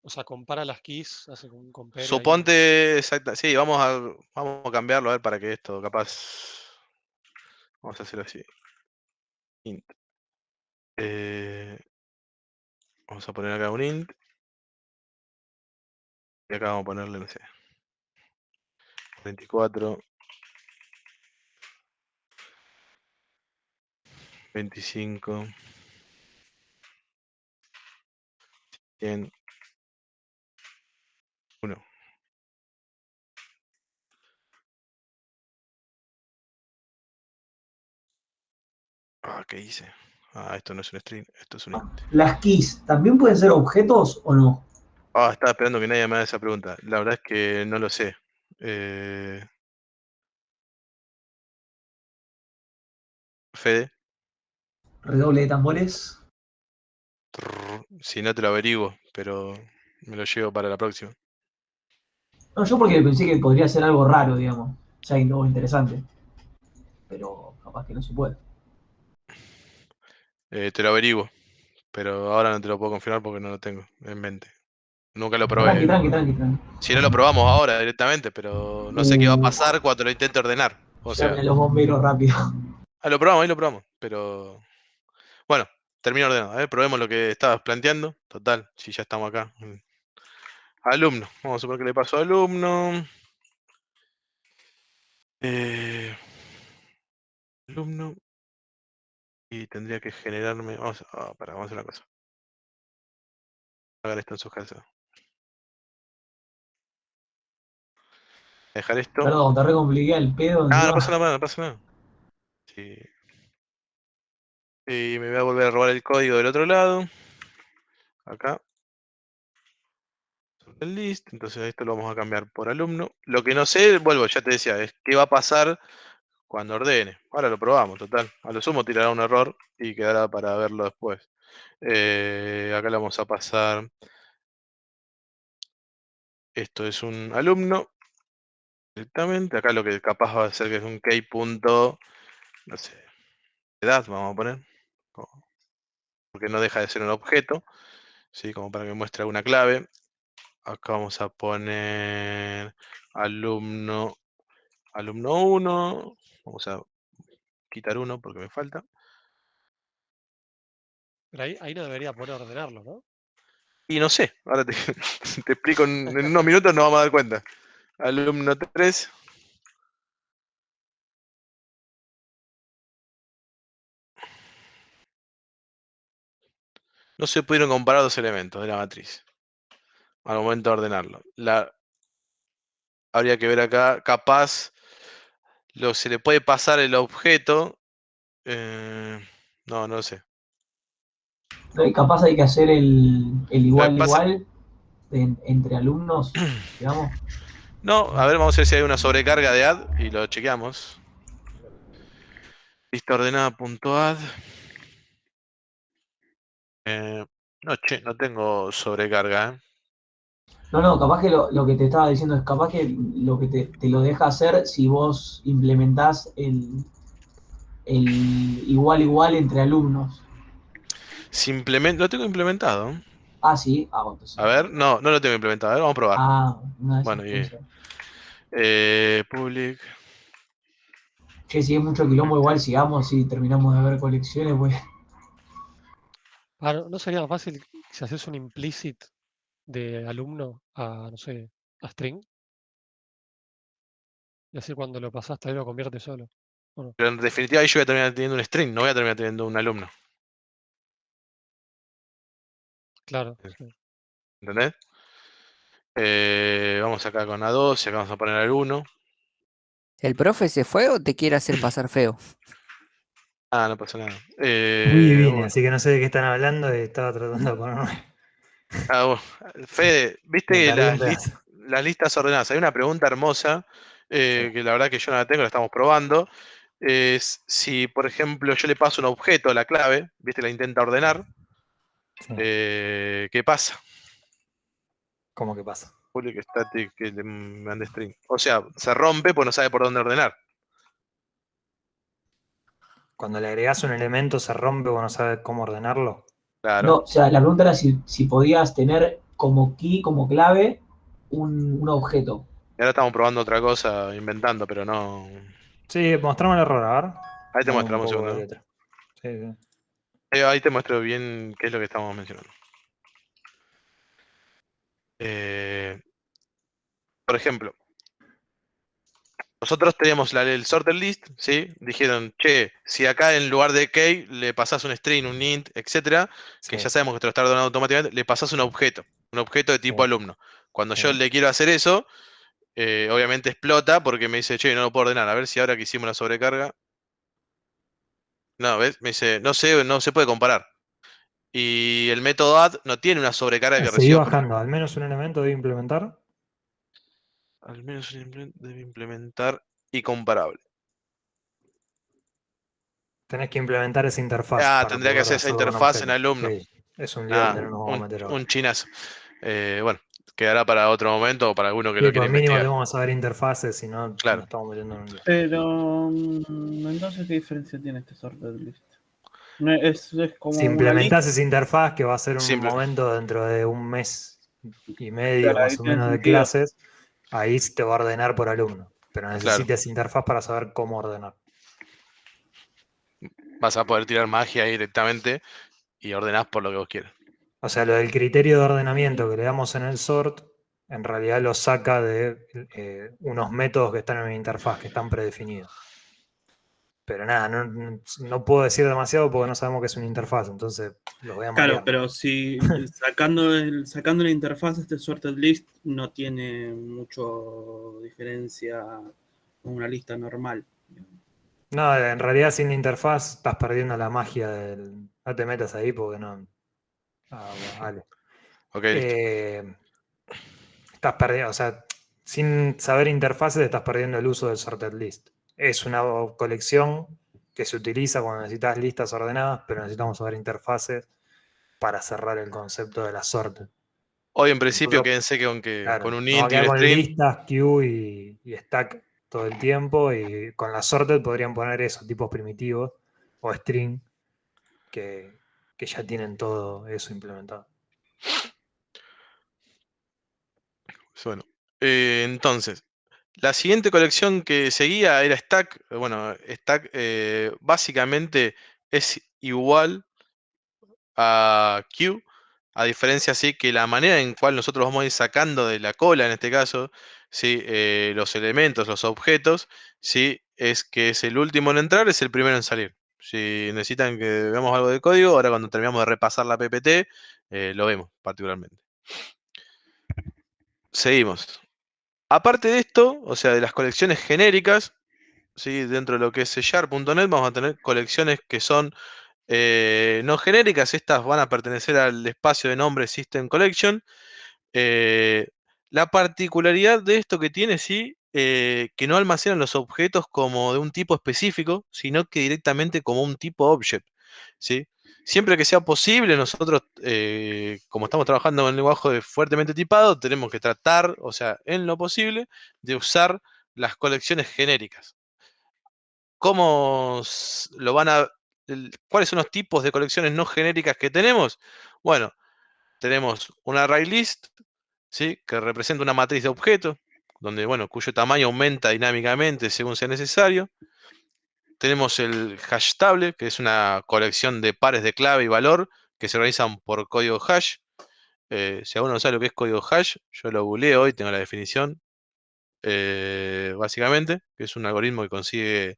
Speaker 8: O sea, compara las keys, hace un compare ahí.
Speaker 1: Suponte, exacta, sí, vamos a cambiarlo a ver para que esto capaz. Vamos a hacerlo así. Int. Vamos a poner acá un int. Y acá vamos a ponerle, no sé. 24. 25. 100. 1. Ah, ¿qué hice? Ah, esto no es un string, esto es un int.
Speaker 6: ¿Las keys también pueden ser objetos o no?
Speaker 1: Ah, estaba esperando que nadie me haga esa pregunta. La verdad es que no lo sé. Fede.
Speaker 6: Redoble de tambores.
Speaker 1: Si no te lo averiguo, pero me lo llevo para la próxima.
Speaker 6: No, yo porque pensé que podría ser algo raro, digamos. O sea, o interesante. Pero capaz que no se puede.
Speaker 1: Te lo averiguo, pero ahora no te lo puedo confirmar porque no lo tengo en mente. Nunca lo
Speaker 6: Tranqui,
Speaker 1: probé.
Speaker 6: tranqui, tranqui, tranqui.
Speaker 1: Si no lo probamos ahora directamente, pero no sé qué va a pasar cuando lo intente ordenar. O sea,
Speaker 6: Llamen a los bomberos rápido.
Speaker 1: lo probamos, ahí lo probamos. Pero bueno, termino ordenando. A ver, probemos lo que estabas planteando. Total, si ya estamos acá. Alumno. Vamos a suponer que le paso a alumno. Alumno. Y tendría que generarme. Vamos a hacer una cosa. Hagan esto en su casa. Dejar esto.
Speaker 6: Perdón, te recompliqué el pedo.
Speaker 1: Ah, no
Speaker 6: encima.
Speaker 1: pasa nada, no pasa nada. Sí. Y me voy a volver a robar el código del otro lado. Acá. El list. Entonces esto lo vamos a cambiar por alumno. Lo que no sé, vuelvo, ya te decía, es qué va a pasar cuando ordene. Ahora lo probamos, total. A lo sumo tirará un error y quedará para verlo después. Acá le vamos a pasar. Esto es un alumno. Directamente. Acá lo que capaz va a ser que es un key punto. No sé. Edad, vamos a poner. Porque no deja de ser un objeto. ¿Sí? Como para que muestre alguna clave. Acá vamos a poner alumno 1. Vamos a quitar uno porque me falta.
Speaker 8: Pero ahí no debería poder ordenarlo, ¿no?
Speaker 1: Y no sé, ahora te, te explico en unos minutos, nos vamos a dar cuenta. Alumno 3. No se pudieron comparar dos elementos de la matriz al momento de ordenarlo. Habría que ver acá, capaz se le puede pasar el objeto. No lo sé.
Speaker 6: Capaz hay que hacer el
Speaker 1: Lo que pasa,
Speaker 6: igual entre alumnos, digamos.
Speaker 1: no, a ver, vamos a ver si hay una sobrecarga de add y lo chequeamos. Lista ordenada.add. No, che, no tengo sobrecarga.
Speaker 6: No, capaz que lo que te estaba diciendo es capaz que lo que te lo deja hacer si vos implementás el igual entre alumnos.
Speaker 1: Lo tengo implementado.
Speaker 6: Ah, sí. Ah, bueno, entonces.
Speaker 1: A ver, no lo tengo implementado. A ver, vamos a probar.
Speaker 6: Ah, una de esas
Speaker 1: Bueno,
Speaker 6: puede ser.
Speaker 1: public.
Speaker 6: Che, si es mucho quilombo, igual sigamos y terminamos de ver colecciones, pues.
Speaker 8: Ah, ¿no sería más fácil si haces un implicit de alumno a, no sé, a string? Y así cuando lo pasaste ahí lo convierte solo. ¿O no?
Speaker 1: Pero en definitiva ahí yo voy a terminar teniendo un string, no voy a terminar teniendo un alumno.
Speaker 8: Claro. Sí.
Speaker 1: ¿Entendés? Vamos acá con A2 y acá vamos a poner al 1.
Speaker 2: ¿El profe se fue o te quiere hacer pasar feo?
Speaker 1: Ah, no pasa nada.
Speaker 4: Muy bien,
Speaker 1: Bueno.
Speaker 4: así que no sé de qué están hablando y estaba tratando de ponerme.
Speaker 1: Bueno. Fede,
Speaker 4: Me
Speaker 1: ¿viste
Speaker 4: perdí un pedazo.
Speaker 1: las listas ordenadas. Hay una pregunta hermosa, que la verdad que yo no la tengo, la estamos probando. Es si, por ejemplo, yo le paso un objeto a la clave, ¿viste? La intenta ordenar. ¿Qué pasa?
Speaker 4: ¿Cómo que pasa?
Speaker 1: Public static que le mande string. O sea, se rompe pues no sabe por dónde ordenar.
Speaker 4: Cuando le agregás un elemento se rompe o no sabes cómo ordenarlo.
Speaker 1: Claro.
Speaker 6: No, o sea, la pregunta era si podías tener como key, como clave, un objeto.
Speaker 1: Y ahora estamos probando otra cosa, inventando, pero no.
Speaker 4: Sí, mostrame el error, a ver.
Speaker 1: Ahí te
Speaker 4: Dame un
Speaker 1: mostramos un
Speaker 4: poco de
Speaker 1: segundo.
Speaker 4: letra. Sí, sí.
Speaker 1: Ahí te muestro bien qué es lo que estamos mencionando. Por ejemplo, nosotros teníamos el sorted list, ¿sí? Dijeron, che, si acá en lugar de key le pasás un string, un int, etcétera, que ya sabemos que te lo está ordenando automáticamente, le pasás un objeto de tipo alumno. Cuando yo le quiero hacer eso, obviamente explota porque me dice, che, no lo puedo ordenar. A ver si ahora que hicimos la sobrecarga. No, ¿ves? Me dice, no se puede comparar. Y el método add no tiene una sobrecarga que
Speaker 4: Seguí
Speaker 1: reciba.
Speaker 4: bajando, al menos un elemento debe implementar.
Speaker 1: Al menos debe implementar y comparable.
Speaker 4: Tenés que implementar esa interfaz.
Speaker 1: Ah,
Speaker 4: para
Speaker 1: tendría que
Speaker 4: poder
Speaker 1: hacer esa
Speaker 4: hacerlo con
Speaker 1: interfaz en
Speaker 4: objetos.
Speaker 1: alumno.
Speaker 4: Sí, es un lío que no nos vamos a meter ahora.
Speaker 1: Un chinazo. Bueno, quedará para otro momento o para alguno que
Speaker 4: Sí,
Speaker 1: lo quiera
Speaker 4: por mínimo
Speaker 1: investigar.
Speaker 4: tenemos que saber interfaces, si no
Speaker 1: Claro.
Speaker 4: nos estamos metiendo en un lío.
Speaker 10: Pero entonces, ¿qué diferencia tiene este sorted list? No, es como
Speaker 4: Si implementás esa interfaz, que va a ser un momento dentro de un mes y medio
Speaker 10: Claro, ahí
Speaker 4: más o
Speaker 10: tiene
Speaker 4: menos de
Speaker 10: sentido.
Speaker 4: clases, ahí se te va a ordenar por alumno. Pero necesitas
Speaker 1: Claro.
Speaker 4: esa interfaz para saber cómo ordenar.
Speaker 1: Vas a poder tirar magia ahí directamente y ordenás por lo que vos quieras.
Speaker 4: O sea, lo del criterio de ordenamiento que le damos en el sort, en realidad lo saca de unos métodos que están en la interfaz, que están predefinidos. Pero nada, no puedo decir demasiado porque no sabemos qué es una interfaz, entonces los voy a
Speaker 10: Claro,
Speaker 4: marear.
Speaker 10: pero si sacando la interfaz, este sorted list no tiene mucho diferencia con una lista normal.
Speaker 4: No, en realidad sin la interfaz estás perdiendo la magia del... No te metas ahí porque no... Ah, vale.
Speaker 1: Ok, listo.
Speaker 4: Estás perdiendo, o sea, sin saber interfaces estás perdiendo el uso del sorted list. Es una colección que se utiliza cuando necesitas listas ordenadas, pero necesitamos saber interfaces para cerrar el concepto de la sorted.
Speaker 1: Hoy en principio
Speaker 4: Incluso,
Speaker 1: quédense
Speaker 4: claro,
Speaker 1: con un
Speaker 4: nos va a
Speaker 1: int y
Speaker 4: quedar
Speaker 1: un
Speaker 4: con
Speaker 1: string.
Speaker 4: listas, queue y stack todo el tiempo, y con la sorted podrían poner esos tipos primitivos o string que ya tienen todo eso implementado.
Speaker 1: Bueno, entonces, la siguiente colección que seguía era stack. Bueno, stack básicamente es igual a queue, a diferencia así que la manera en cual nosotros vamos a ir sacando de la cola, en este caso, ¿sí? Los elementos, los objetos, ¿sí? Es que es el último en entrar, es el primero en salir. Si necesitan que veamos algo de código, ahora cuando terminamos de repasar la PPT, lo vemos particularmente. Seguimos. Aparte de esto, o sea, de las colecciones genéricas, ¿sí? Dentro de lo que es C#.net vamos a tener colecciones que son no genéricas. Estas van a pertenecer al espacio de nombre System Collection. La particularidad de esto que tiene, sí, que no almacenan los objetos como de un tipo específico, sino que directamente como un tipo object, ¿sí? Siempre que sea posible, nosotros, como estamos trabajando en un lenguaje fuertemente tipado, tenemos que tratar, o sea, en lo posible, de usar las colecciones genéricas. ¿Cómo lo van a... ¿Cuáles son los tipos de colecciones no genéricas que tenemos? Bueno, tenemos un array list, ¿sí? Que representa una matriz de objetos, donde, bueno, cuyo tamaño aumenta dinámicamente según sea necesario. Tenemos el hash table, que es una colección de pares de clave y valor que se organizan por código hash. Si alguno no sabe lo que es código hash, yo lo googleé hoy, tengo la definición. Básicamente, que es un algoritmo que consigue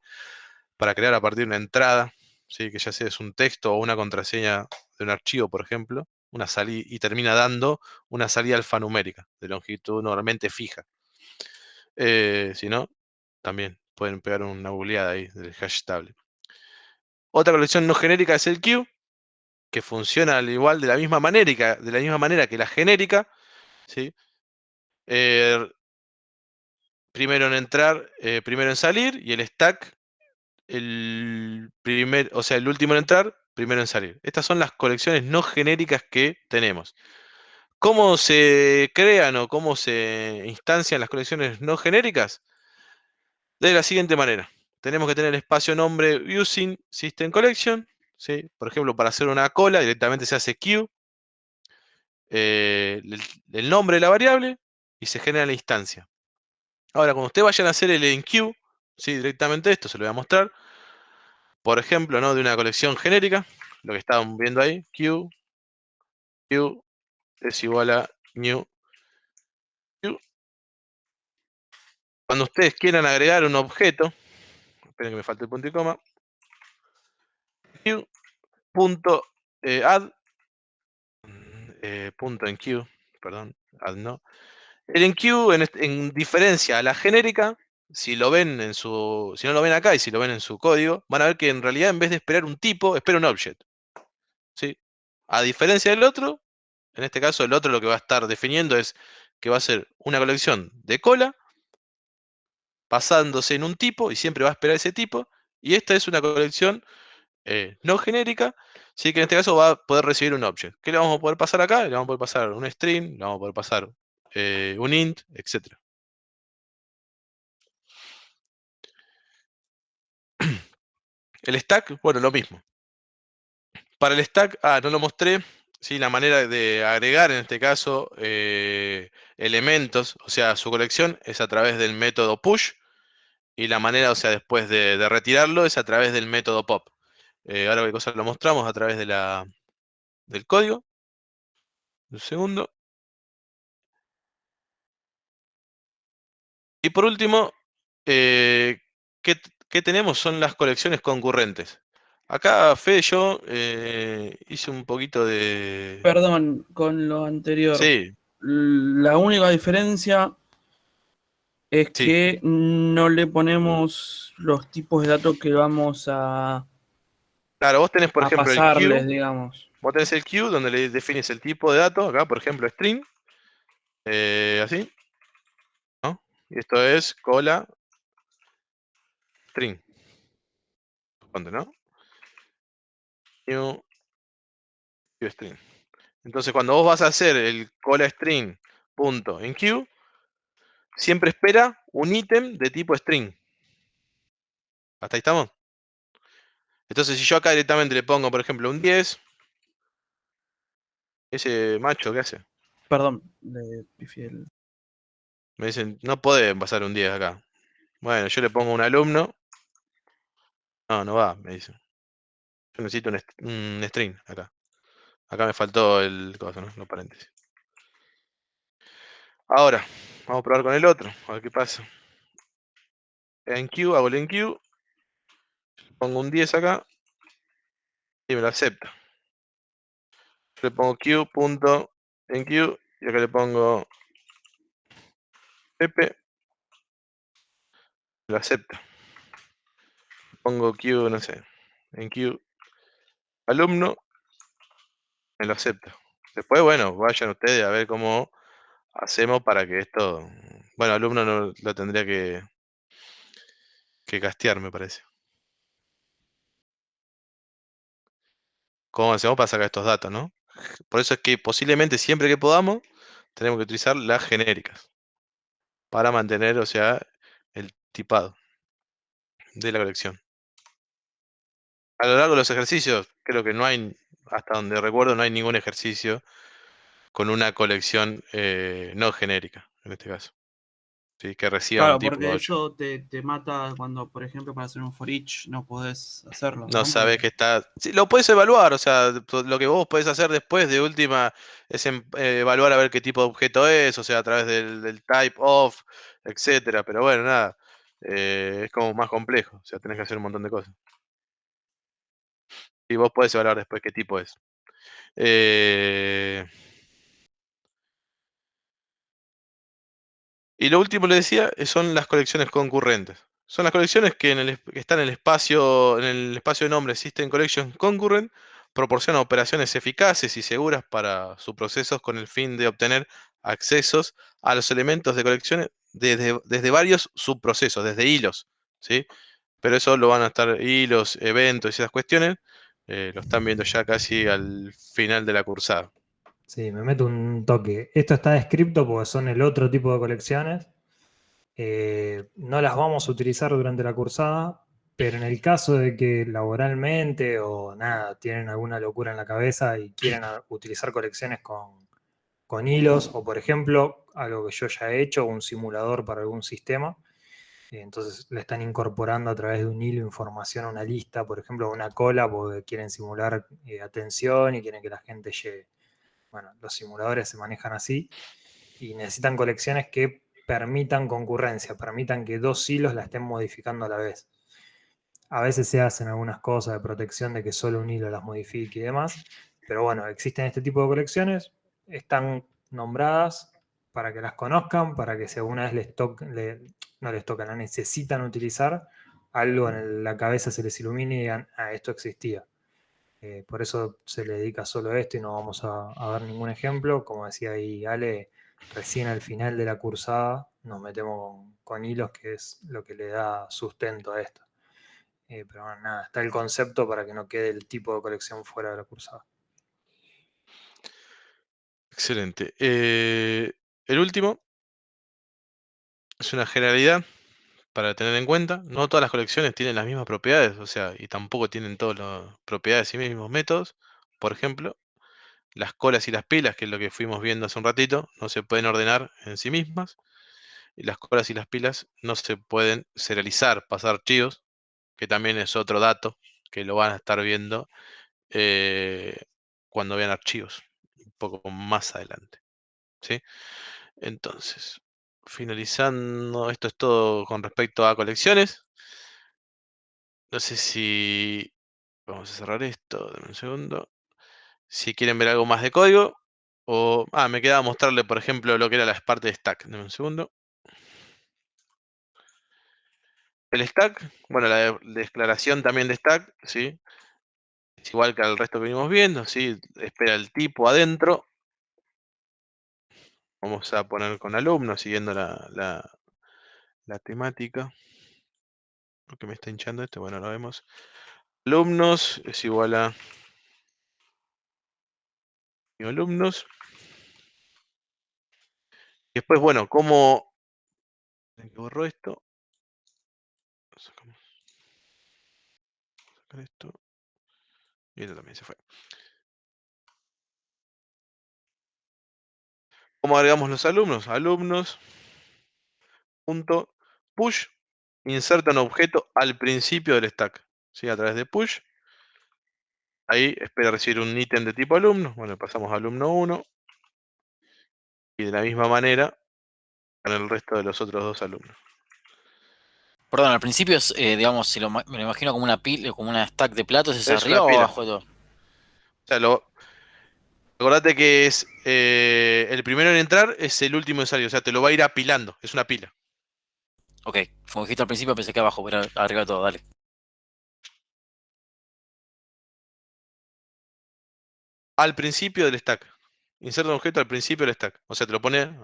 Speaker 1: para crear a partir de una entrada, ¿sí? Que ya sea es un texto o una contraseña de un archivo, por ejemplo, una salida, y termina dando una salida alfanumérica de longitud normalmente fija. Si no, también pueden pegar una googleada ahí del hash table. Otra colección no genérica es el queue, que funciona al igual de la misma manera que la genérica, ¿sí? primero en entrar, primero en salir, y el stack, o sea, el último en entrar, primero en salir. Estas son las colecciones no genéricas que tenemos. ¿Cómo se crean o cómo se instancian las colecciones no genéricas? De la siguiente manera. Tenemos que tener el espacio nombre using system collection, ¿sí? Por ejemplo, para hacer una cola directamente se hace queue, el nombre de la variable, y se genera la instancia. Ahora, cuando ustedes vayan a hacer el enqueue, ¿sí? Directamente esto se lo voy a mostrar. Por ejemplo, ¿no? De una colección genérica, lo que estaban viendo ahí, queue es igual a new queue. Cuando ustedes quieran agregar un objeto, esperen que me falte el punto y coma, queue.add, punto en queue, perdón, add no. El enqueue, en diferencia a la genérica, si lo ven si no lo ven acá y si lo ven en su código, van a ver que en realidad en vez de esperar un tipo, espera un object. ¿Sí? A diferencia del otro, en este caso el otro lo que va a estar definiendo es que va a ser una colección de cola, basándose en un tipo, y siempre va a esperar ese tipo, y esta es una colección no genérica, sí, que en este caso va a poder recibir un object. ¿Qué le vamos a poder pasar acá? Le vamos a poder pasar un string, le vamos a poder pasar un int, etc. El stack, bueno, lo mismo. Para el stack, no lo mostré, ¿sí? La manera de agregar en este caso elementos, o sea, su colección es a través del método push, y la manera, o sea, después de retirarlo es a través del método pop. Ahora qué cosa lo mostramos a través del código. Un segundo. Y por último, ¿qué tenemos? Son las colecciones concurrentes. Acá, Fede, yo hice un poquito de...
Speaker 10: Perdón, con lo anterior.
Speaker 1: Sí.
Speaker 10: La única diferencia es
Speaker 1: Sí.
Speaker 10: que no le ponemos los tipos de datos que vamos a,
Speaker 1: Claro, vos tenés, por ejemplo, el
Speaker 10: pasarles,
Speaker 1: queue.
Speaker 10: digamos.
Speaker 1: Vos tenés el queue donde le defines el tipo de dato. Acá, por ejemplo, string. Así. ¿No? Y esto es cola string. Ponte, ¿no? New string. Entonces, cuando vos vas a hacer el cola string punto en queue, siempre espera un ítem de tipo string. ¿Hasta ahí estamos? Entonces, si yo acá directamente le pongo, por ejemplo, un 10, ese macho, ¿qué hace?
Speaker 10: Perdón, le pifié el...
Speaker 1: Me dicen, no podés pasar un 10 acá. Bueno, yo le pongo un alumno. No, no va, me dicen. Yo necesito un string acá. Acá me faltó el coso, ¿no? Los paréntesis. Ahora, vamos a probar con el otro, a ver qué pasa. En queue, hago el en queue. Pongo un 10 acá. Y me lo acepta. Yo le pongo queue.enqueue. Y acá le pongo Pepe. Lo acepta. Pongo queue, no sé. En queue alumno. Me lo acepta. Después, bueno, vayan ustedes a ver cómo hacemos para que esto... Bueno, alumno no lo tendría que castear, me parece. ¿Cómo hacemos para sacar estos datos, no? Por eso es que posiblemente siempre que podamos, tenemos que utilizar las genéricas. Para mantener, o sea, el tipado de la colección. A lo largo de los ejercicios, creo que no hay, hasta donde recuerdo, no hay ningún ejercicio con una colección no genérica, en este caso. ¿Sí? Que reciba un
Speaker 10: Claro,
Speaker 1: tipo
Speaker 10: porque
Speaker 1: 8.
Speaker 10: eso te mata cuando, por ejemplo, para hacer un for each no podés hacerlo,
Speaker 1: No
Speaker 10: ¿no?
Speaker 1: sabes que está... Sí, lo puedes evaluar, o sea, lo que vos podés hacer después de última es evaluar a ver qué tipo de objeto es, o sea, a través del type of, etcétera. Pero bueno, nada, es como más complejo, o sea, tenés que hacer un montón de cosas. Y vos podés evaluar después qué tipo es. Y lo último le decía, son las colecciones concurrentes. Son las colecciones que, que están en el espacio de nombre System Collection Concurrent, proporcionan operaciones eficaces y seguras para sus procesos con el fin de obtener accesos a los elementos de colecciones desde varios subprocesos, desde hilos, ¿sí? Pero eso lo van a estar hilos, eventos y esas cuestiones, lo están viendo ya casi al final de la cursada.
Speaker 4: Sí, me meto un toque. Esto está descrito porque son el otro tipo de colecciones. No las vamos a utilizar durante la cursada, pero en el caso de que laboralmente o nada, tienen alguna locura en la cabeza y quieren utilizar colecciones con hilos, o por ejemplo, algo que yo ya he hecho, un simulador para algún sistema, entonces le están incorporando a través de un hilo información a una lista, por ejemplo, a una cola, porque quieren simular atención y quieren que la gente llegue. Bueno, los simuladores se manejan así y necesitan colecciones que permitan concurrencia, permitan que dos hilos la estén modificando a la vez. A veces se hacen algunas cosas de protección de que solo un hilo las modifique y demás, pero bueno, existen este tipo de colecciones, están nombradas para que las conozcan, para que si alguna vez no les toca, la necesitan utilizar, algo en la cabeza se les ilumine y digan, ah, esto existía. Por eso se le dedica solo a esto y no vamos a ver ningún ejemplo. Como decía ahí Ale, recién al final de la cursada nos metemos con hilos, que es lo que le da sustento a esto. Pero bueno, nada, está el concepto para que no quede el tipo de colección fuera de la cursada.
Speaker 1: Excelente. El último es una generalidad para tener en cuenta. No todas las colecciones tienen las mismas propiedades, o sea, y tampoco tienen todas las propiedades y mismos métodos. Por ejemplo, las colas y las pilas, que es lo que fuimos viendo hace un ratito, no se pueden ordenar en sí mismas. Y las colas y las pilas no se pueden serializar, pasar archivos, que también es otro dato que lo van a estar viendo cuando vean archivos, un poco más adelante. ¿Sí? Entonces, finalizando, esto es todo con respecto a colecciones. No sé si vamos a cerrar esto, denme un segundo. Si quieren ver algo más de código, o me quedaba mostrarle, por ejemplo, lo que era la parte de stack. Denme un segundo. El stack, bueno, la declaración también de stack, ¿sí? Es igual que al resto que venimos viendo, ¿sí? Espera el tipo adentro. Vamos a poner con alumnos, siguiendo la temática. ¿Por qué me está hinchando esto? Bueno, lo vemos. Alumnos es igual a alumnos. Y después, bueno, ¿cómo que borró esto? Sacamos. Sacar esto. Y esto también se fue. ¿Cómo agregamos los alumnos? Alumnos. Punto push. Inserta un objeto al principio del stack. ¿Sí? A través de push. Ahí espera recibir un ítem de tipo alumno. Bueno, pasamos a alumno 1. Y de la misma manera con el resto de los otros dos alumnos.
Speaker 7: Perdón, al principio es, digamos, si me lo imagino como una pila, como una stack de platos, ¿es
Speaker 1: Es
Speaker 7: arriba
Speaker 1: una
Speaker 7: o
Speaker 1: pila.
Speaker 7: abajo de todo?
Speaker 1: O sea, acordate que es el primero en entrar es el último en salir. O sea, te lo va a ir apilando. Es una pila.
Speaker 7: Ok, como dijiste al principio pensé que abajo, pero arriba de todo, dale.
Speaker 1: Al principio del stack. Inserta un objeto al principio del stack. O sea, te lo pone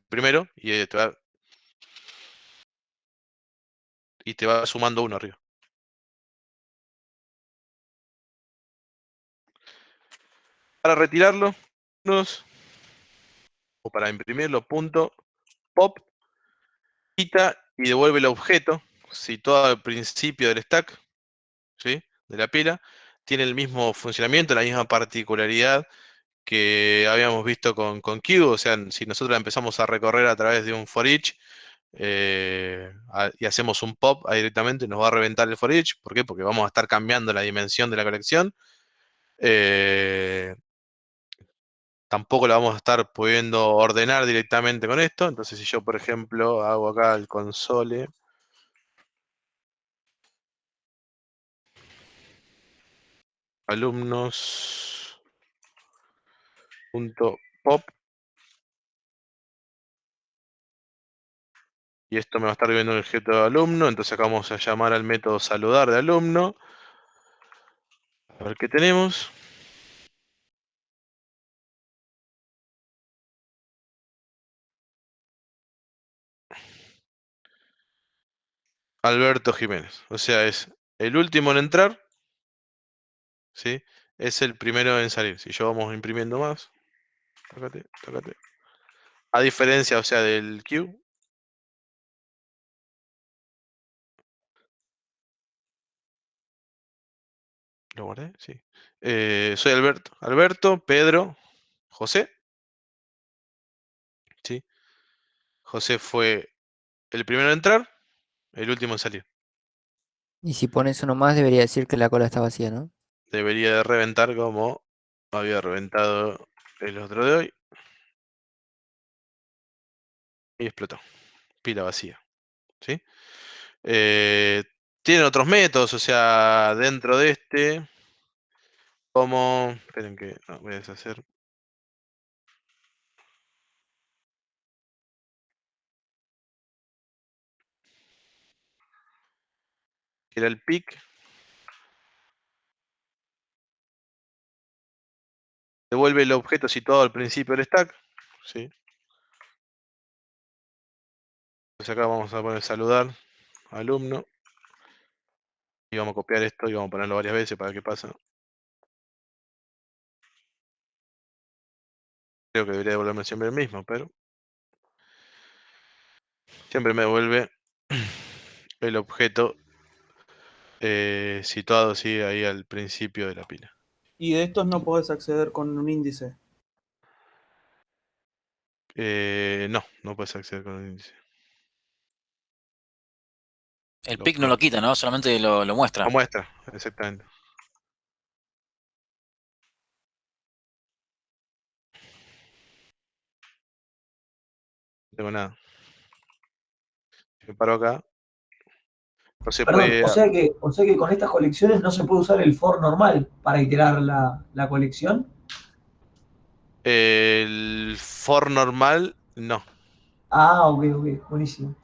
Speaker 1: primero y te va sumando uno arriba. Para retirarlo, o para imprimirlo, punto pop, quita y devuelve el objeto situado al principio del stack, ¿sí? De la pila. Tiene el mismo funcionamiento, la misma particularidad que habíamos visto con Q. O sea, si nosotros la empezamos a recorrer a través de un for each y hacemos un pop ahí directamente, nos va a reventar el for each. ¿Por qué? Porque vamos a estar cambiando la dimensión de la colección. Tampoco la vamos a estar pudiendo ordenar directamente con esto. Entonces, si yo, por ejemplo, hago acá el console alumnos.pop y esto me va a estar viendo el objeto de alumno. Entonces acá vamos a llamar al método saludar de alumno. A ver qué tenemos. Alberto Jiménez. O sea, es el último en entrar, ¿sí? Es el primero en salir. Si yo vamos imprimiendo más, tócate, tócate. A diferencia, o sea, del queue. ¿Lo guardé? Sí. Soy Alberto. Alberto, Pedro, José. ¿Sí? José fue el primero en entrar, el último en salir.
Speaker 2: Y si pones uno más, debería decir que la cola está vacía, ¿no?
Speaker 1: Debería de reventar como había reventado el otro de hoy. Y explotó. Pila vacía. ¿Sí? Tienen otros métodos, o sea, dentro de este, como... Esperen que... No, voy a deshacer. Que era el pick. Devuelve el objeto situado al principio del stack. ¿Sí? Entonces acá vamos a poner saludar alumno. Y vamos a copiar esto y vamos a ponerlo varias veces para ver qué pasa. Creo que debería devolverme siempre el mismo, pero... Siempre me devuelve el objeto situado así ahí al principio de la pila.
Speaker 10: Y de estos no podés acceder con un índice.
Speaker 1: No, no puedes acceder con el índice.
Speaker 7: El pick no lo quita, ¿no? Solamente lo muestra.
Speaker 1: Lo muestra, exactamente. No tengo nada. Me paro acá. No se
Speaker 6: Perdón,
Speaker 1: puede.
Speaker 6: o sea que con estas colecciones no se puede usar el for normal para iterar la colección.
Speaker 1: El for normal, no.
Speaker 6: Ah, ok, ok, buenísimo.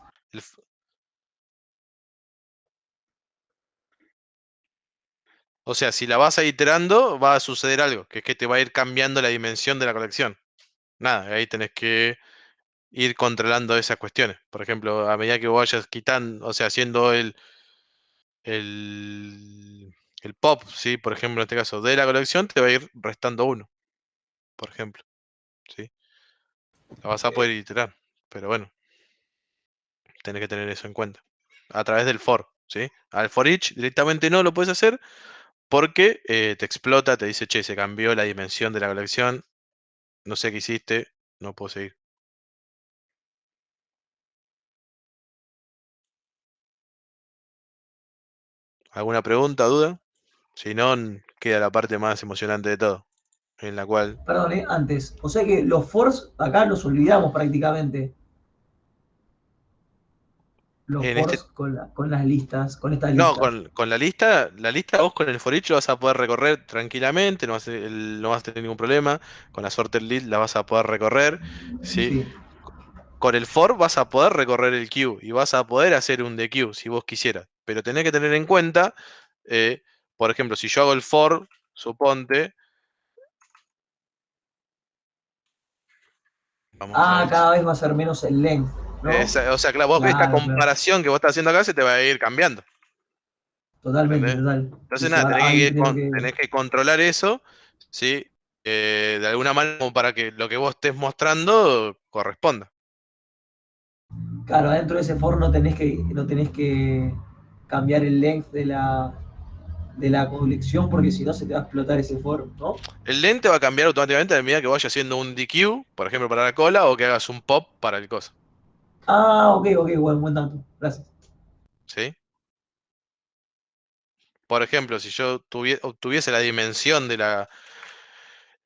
Speaker 1: O sea, si la vas a iterando, va a suceder algo, que es que te va a ir cambiando la dimensión de la colección. Nada, ahí tenés que ir controlando esas cuestiones. Por ejemplo, a medida que vos vayas quitando, o sea, haciendo el pop, ¿sí? Por ejemplo, en este caso, de la colección, te va a ir restando uno, por ejemplo. ¿Sí? La vas a poder iterar, pero bueno, tenés que tener eso en cuenta. A través del for, ¿sí? Al for each directamente no lo puedes hacer porque te explota, te dice, che, se cambió la dimensión de la colección, no sé qué hiciste, no puedo seguir. ¿Alguna pregunta, duda? Si no, queda la parte más emocionante de todo, en la cual...
Speaker 6: Perdón, antes. O sea que los fors acá los olvidamos prácticamente. Los
Speaker 1: En este,
Speaker 6: fors con las listas, con estas
Speaker 1: no,
Speaker 6: listas.
Speaker 1: con la lista vos con el for each lo vas a poder recorrer tranquilamente, no vas a tener ningún problema. Con la sorted list la vas a poder recorrer, ¿sí?
Speaker 6: Sí.
Speaker 1: Con el for vas a poder recorrer el queue y vas a poder hacer un dequeue si vos quisieras. Pero tenés que tener en cuenta, por ejemplo, si yo hago el for, suponte, vamos a ver.
Speaker 6: Cada vez va a ser menos el length, ¿no?
Speaker 1: O sea, claro, vos ves esta
Speaker 6: Claro, claro.
Speaker 1: comparación que vos estás haciendo acá, se te va a ir cambiando.
Speaker 6: Totalmente,
Speaker 1: ¿Entendés?
Speaker 6: total. Sí,
Speaker 1: Entonces,
Speaker 6: sí,
Speaker 1: nada,
Speaker 6: ahora ahí tengo que.
Speaker 1: tenés que controlar eso, ¿sí? De alguna manera como para que lo que vos estés mostrando corresponda.
Speaker 6: Claro, dentro de ese for no tenés que cambiar el length de la colección porque si no se te va a explotar ese for, ¿no?
Speaker 1: El lente va a cambiar automáticamente a medida que vayas haciendo un DQ, por ejemplo, para la cola, o que hagas un pop para el coso.
Speaker 6: Ah, ok, ok, buen dato. Gracias.
Speaker 1: ¿Sí? Por ejemplo, si yo obtuviese la dimensión de la...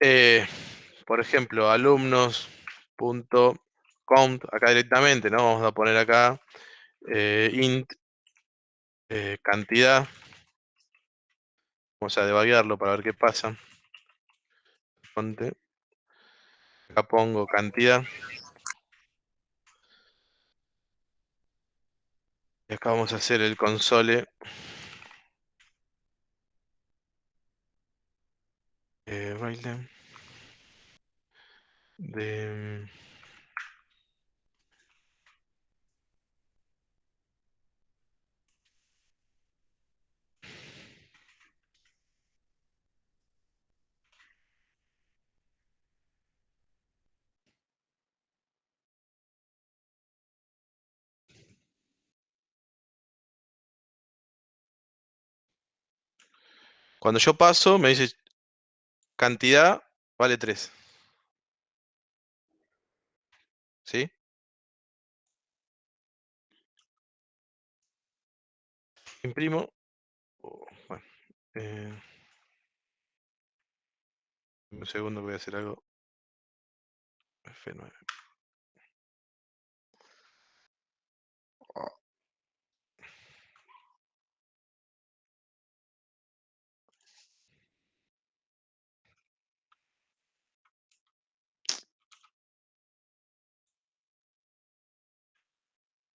Speaker 1: eh, por ejemplo, alumnos.count, acá directamente, ¿no? Vamos a poner acá int cantidad. Vamos a debaguearlo para ver qué pasa. Ponte. Acá pongo cantidad. Y acá vamos a hacer el console. Railden. De... Cuando yo paso, me dice cantidad vale 3. ¿Sí? Imprimo. Bueno, un segundo que voy a hacer algo. F9.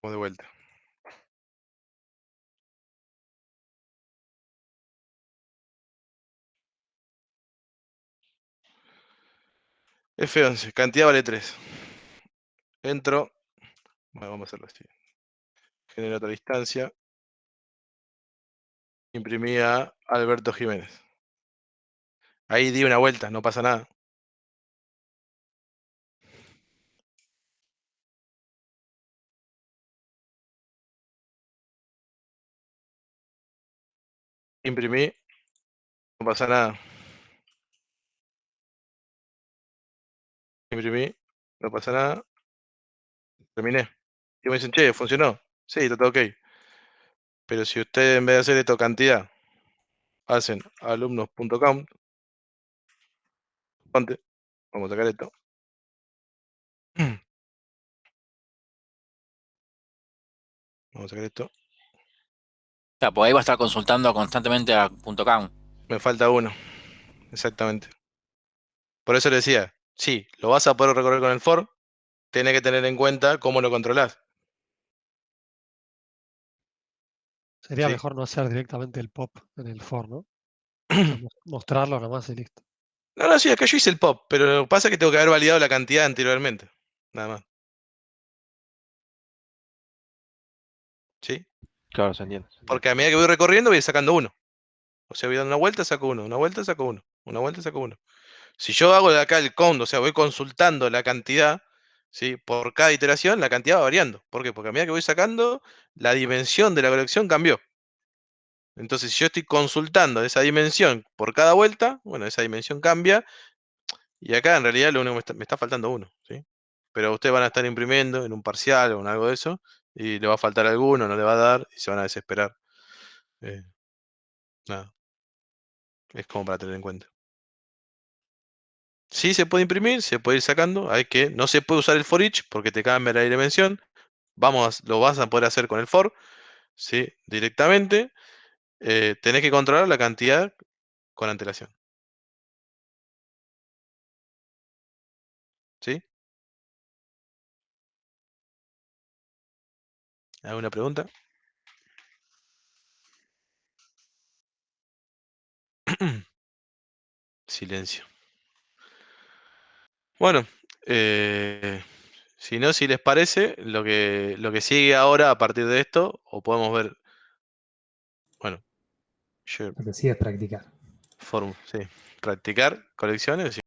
Speaker 1: Vamos de vuelta. F11, cantidad vale 3. Entro. Bueno, vamos a hacerlo así. Genera otra distancia. Imprimí a Alberto Jiménez. Ahí di una vuelta, no pasa nada. Imprimí, no pasa nada. Imprimí, no pasa nada. Terminé. Y me dicen, che, ¿funcionó? Sí, está todo ok. Pero si ustedes en vez de hacer esto cantidad, hacen alumnos.count, vamos a sacar esto. Vamos a sacar esto.
Speaker 7: Claro, pues ahí va a estar consultando constantemente a .com.
Speaker 1: Me falta uno. Exactamente. Por eso le decía, sí, lo vas a poder recorrer con el for, tenés que tener en cuenta cómo lo controlás.
Speaker 8: Sería
Speaker 1: Sí.
Speaker 8: mejor no hacer directamente el pop en el for, ¿no? O sea, mostrarlo nomás y listo.
Speaker 1: No, sí, acá yo hice el pop, pero lo que pasa es que tengo que haber validado la cantidad anteriormente. Nada más. ¿Sí?
Speaker 14: Claro, se entiende.
Speaker 1: Porque a medida que voy recorriendo voy sacando uno. O sea, voy dando una vuelta, saco uno, una vuelta, saco uno, una vuelta, saco uno. Si yo hago de acá el count, o sea, voy consultando la cantidad, ¿sí? Por cada iteración, la cantidad va variando. ¿Por qué? Porque a medida que voy sacando, la dimensión de la colección cambió. Entonces, si yo estoy consultando esa dimensión por cada vuelta, bueno, esa dimensión cambia. Y acá en realidad lo único que me está faltando uno, ¿sí? Pero ustedes van a estar imprimiendo en un parcial o en algo de eso, y le va a faltar alguno, no le va a dar, y se van a desesperar. Nada. Es como para tener en cuenta. Sí se puede imprimir, se puede ir sacando. Hay que, no se puede usar el for each porque te cambia la dimensión. Lo vas a poder hacer con el for, ¿sí? Directamente. Tenés que controlar la cantidad con antelación. ¿Sí? ¿Alguna pregunta? Silencio. Bueno, si no, si les parece, lo que sigue ahora a partir de esto, o podemos ver, bueno,
Speaker 4: Lo que sí es practicar.
Speaker 1: sí, practicar colecciones.